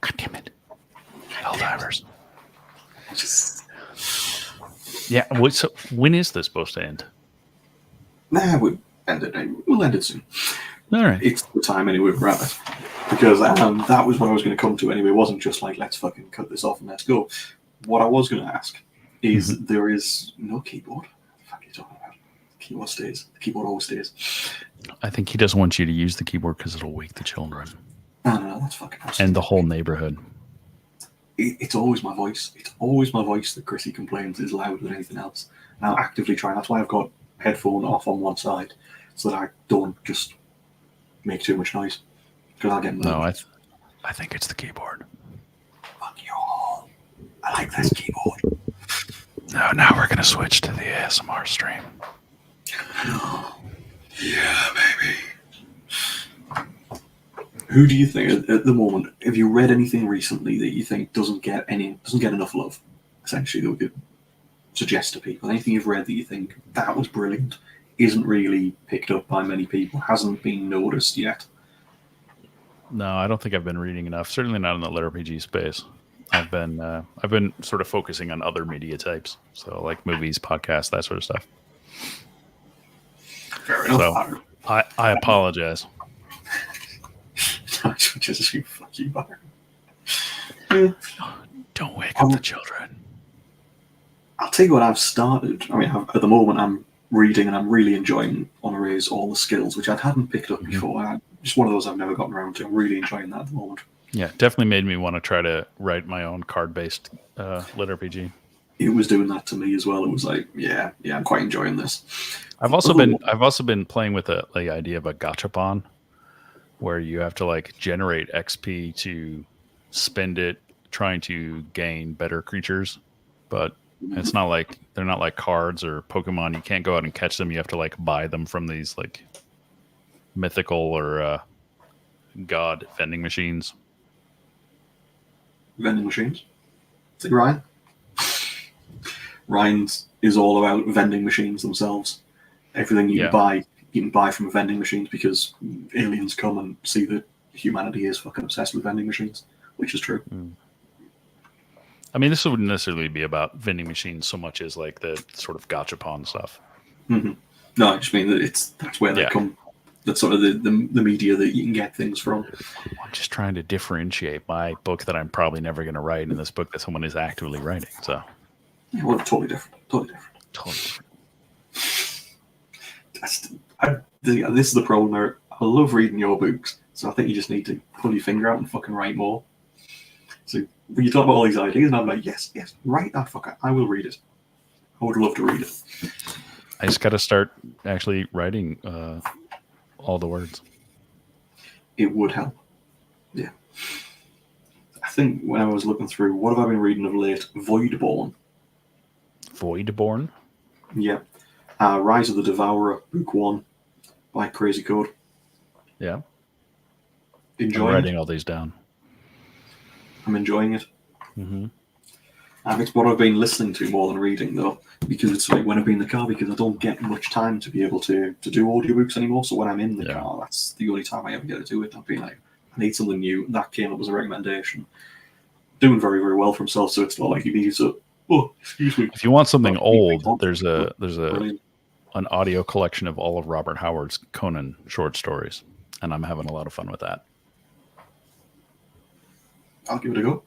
God damn it. Helldivers. Yeah, so when is this supposed to end? Nah, we'll end it soon. All right. It's the time anyway, rather. Because that was what I was going to come to anyway. It wasn't just like, let's fucking cut this off and let's go. What I was going to ask is there is no keyboard. What the fuck are you talking about? The keyboard stays. The keyboard always stays. I think he doesn't want you to use the keyboard because it'll wake the children. No, that's fucking awesome. And the whole neighborhood. It's always my voice. It's always my voice that Chrissy complains is louder than anything else. And I'll actively try. That's why I've got headphone off on one side so that I don't just make too much noise. Because I'll get nervous. No, I think it's the keyboard. Fuck you all. I like this keyboard. No, now we're going to switch to the ASMR stream. Yeah, baby. Who do you think at the moment? Have you read anything recently that you think doesn't get enough love? Essentially, that we could suggest to people. Anything you've read that you think that was brilliant, isn't really picked up by many people, hasn't been noticed yet? No, I don't think I've been reading enough. Certainly not in the lit RPG space. I've been sort of focusing on other media types, so like movies, podcasts, that sort of stuff. Fair enough. So I apologize. Just you, fuck you, Byron. Don't wake up the children. I'll tell you what I've started. I mean, at the moment, I'm reading and I'm really enjoying Honore's All the Skills, which I hadn't picked up before. Just one of those I've never gotten around to. I'm really enjoying that at the moment. Yeah, definitely made me want to try to write my own card-based lit RPG. It was doing that to me as well. It was like, yeah, I'm quite enjoying this. I've also been playing with the idea of a gachapon, where you have to like generate XP to spend it trying to gain better creatures, but it's not like they're not like cards or Pokemon. You can't go out and catch them. You have to like buy them from these like mythical or god vending machines. Vending machines. Is it Ryan? Ryan's is all about vending machines themselves. Everything you can buy from vending machines because aliens come and see that humanity is fucking obsessed with vending machines, which is true. I mean, this wouldn't necessarily be about vending machines so much as like the sort of gachapon stuff. Mm-hmm. No, I just mean that that's where they come. That's sort of the media that you can get things from. I'm just trying to differentiate my book that I'm probably never going to write and this book that someone is actively writing. So, yeah, well, totally different. This is the problem where I love reading your books, so I think you just need to pull your finger out and fucking write more. So when you talk about all these ideas, and I'm like, yes, write that fucker. I will read it. I would love to read it. I just got to start actually writing all the words. It would help. Yeah. I think when I was looking through, what have I been reading of late? Voidborn. Voidborn? Yeah. Rise of the Devourer, Book 1 by Crazy Code. Yeah. Enjoying I'm writing all these down. I'm enjoying it. Mm-hmm. It's what I've been listening to more than reading, though, because it's like when I've been in the car, because I don't get much time to be able to do audiobooks anymore. So when I'm in the car, that's the only time I ever get to do it. I've been like, I need something new. And that came up as a recommendation. Doing very, very well for himself, so it's not like he needs a, oh, excuse me. If you want something old, there's Brilliant. an audio collection of all of Robert Howard's Conan short stories, and I'm having a lot of fun with that. I'll give it a go.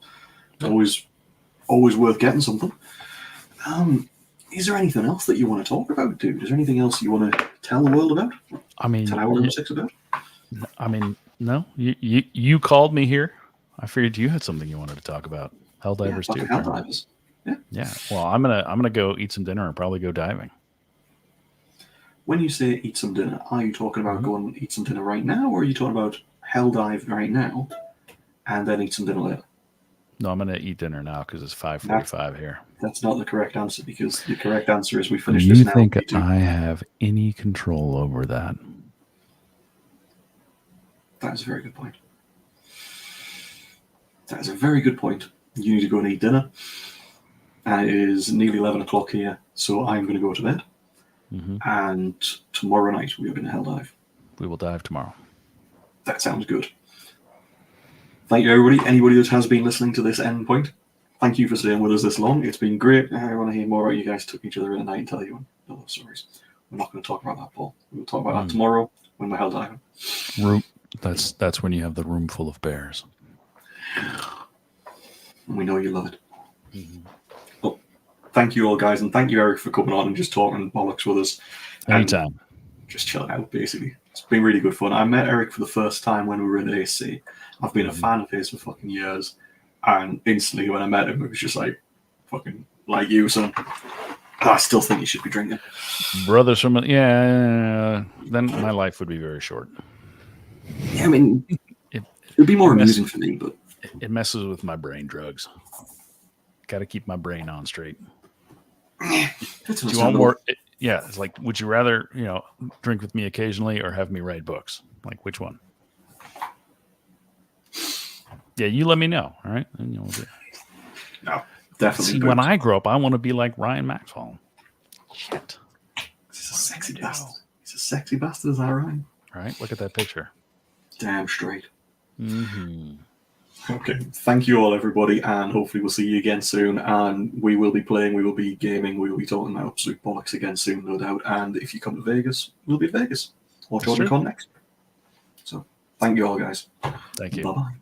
Always worth getting something. Is there anything else that you want to talk about, dude? Is there anything else you want to tell the world about? I mean, tell our number 6 about? I mean, No, you called me here. I figured you had something you wanted to talk about. Yeah, Helldivers too. fucking Helldivers. Yeah. Yeah. Well, I'm gonna go eat some dinner and probably go diving. When you say eat some dinner, are you talking about going and eat some dinner right now, or are you talking about Helldive right now and then eat some dinner later? No, I'm gonna eat dinner now because it's 5:45 here. That's not the correct answer, because the correct answer is we finish Do this you now. think I have any control over that? That is a very good point. That is a very good point. You need to go and eat dinner. And it is nearly 11 o'clock here, so I'm going to go to bed. And tomorrow night we are going to Helldive. We will dive tomorrow. That sounds good. Thank you, everybody. Anybody that has been listening to this end point, thank you for staying with us this long. It's been great. I want to hear more about you guys took each other in the night and tell you all those stories. We're not going to talk about that, Paul. We'll talk about that tomorrow when we're Helldiving. That's when you have the room full of bears. And we know you love it. Well, thank you all, guys, and thank you, Eric, for coming on and just talking bollocks with us. Anytime. Just chilling out, basically. It's been really good fun. I met Eric for the first time when we were in AC. I've been a fan of his for fucking years, and instantly when I met him, it was just like, fucking like you, son. I still think you should be drinking. Brothers from then my life would be very short. Yeah, I mean, it'd be more amusing for me, but it messes with my brain drugs. Got to keep my brain on straight. Do you want more? Yeah, it's like, would you rather, drink with me occasionally or have me write books? Like, which one? Yeah, you let me know, all right? And you'll do. No, definitely. See, when I grow up, I want to be like Ryan Maxwell. Shit. He's a sexy bastard. He's a sexy bastard, is that right? Right? Look at that picture. Damn straight. Okay, thank you all, everybody, and hopefully we'll see you again soon. And we will be playing, we will be gaming, we will be talking about absolute bollocks again soon, no doubt. And if you come to Vegas, we'll be at Vegas or JordanCon next. So, thank you all, guys. Thank you. Bye-bye.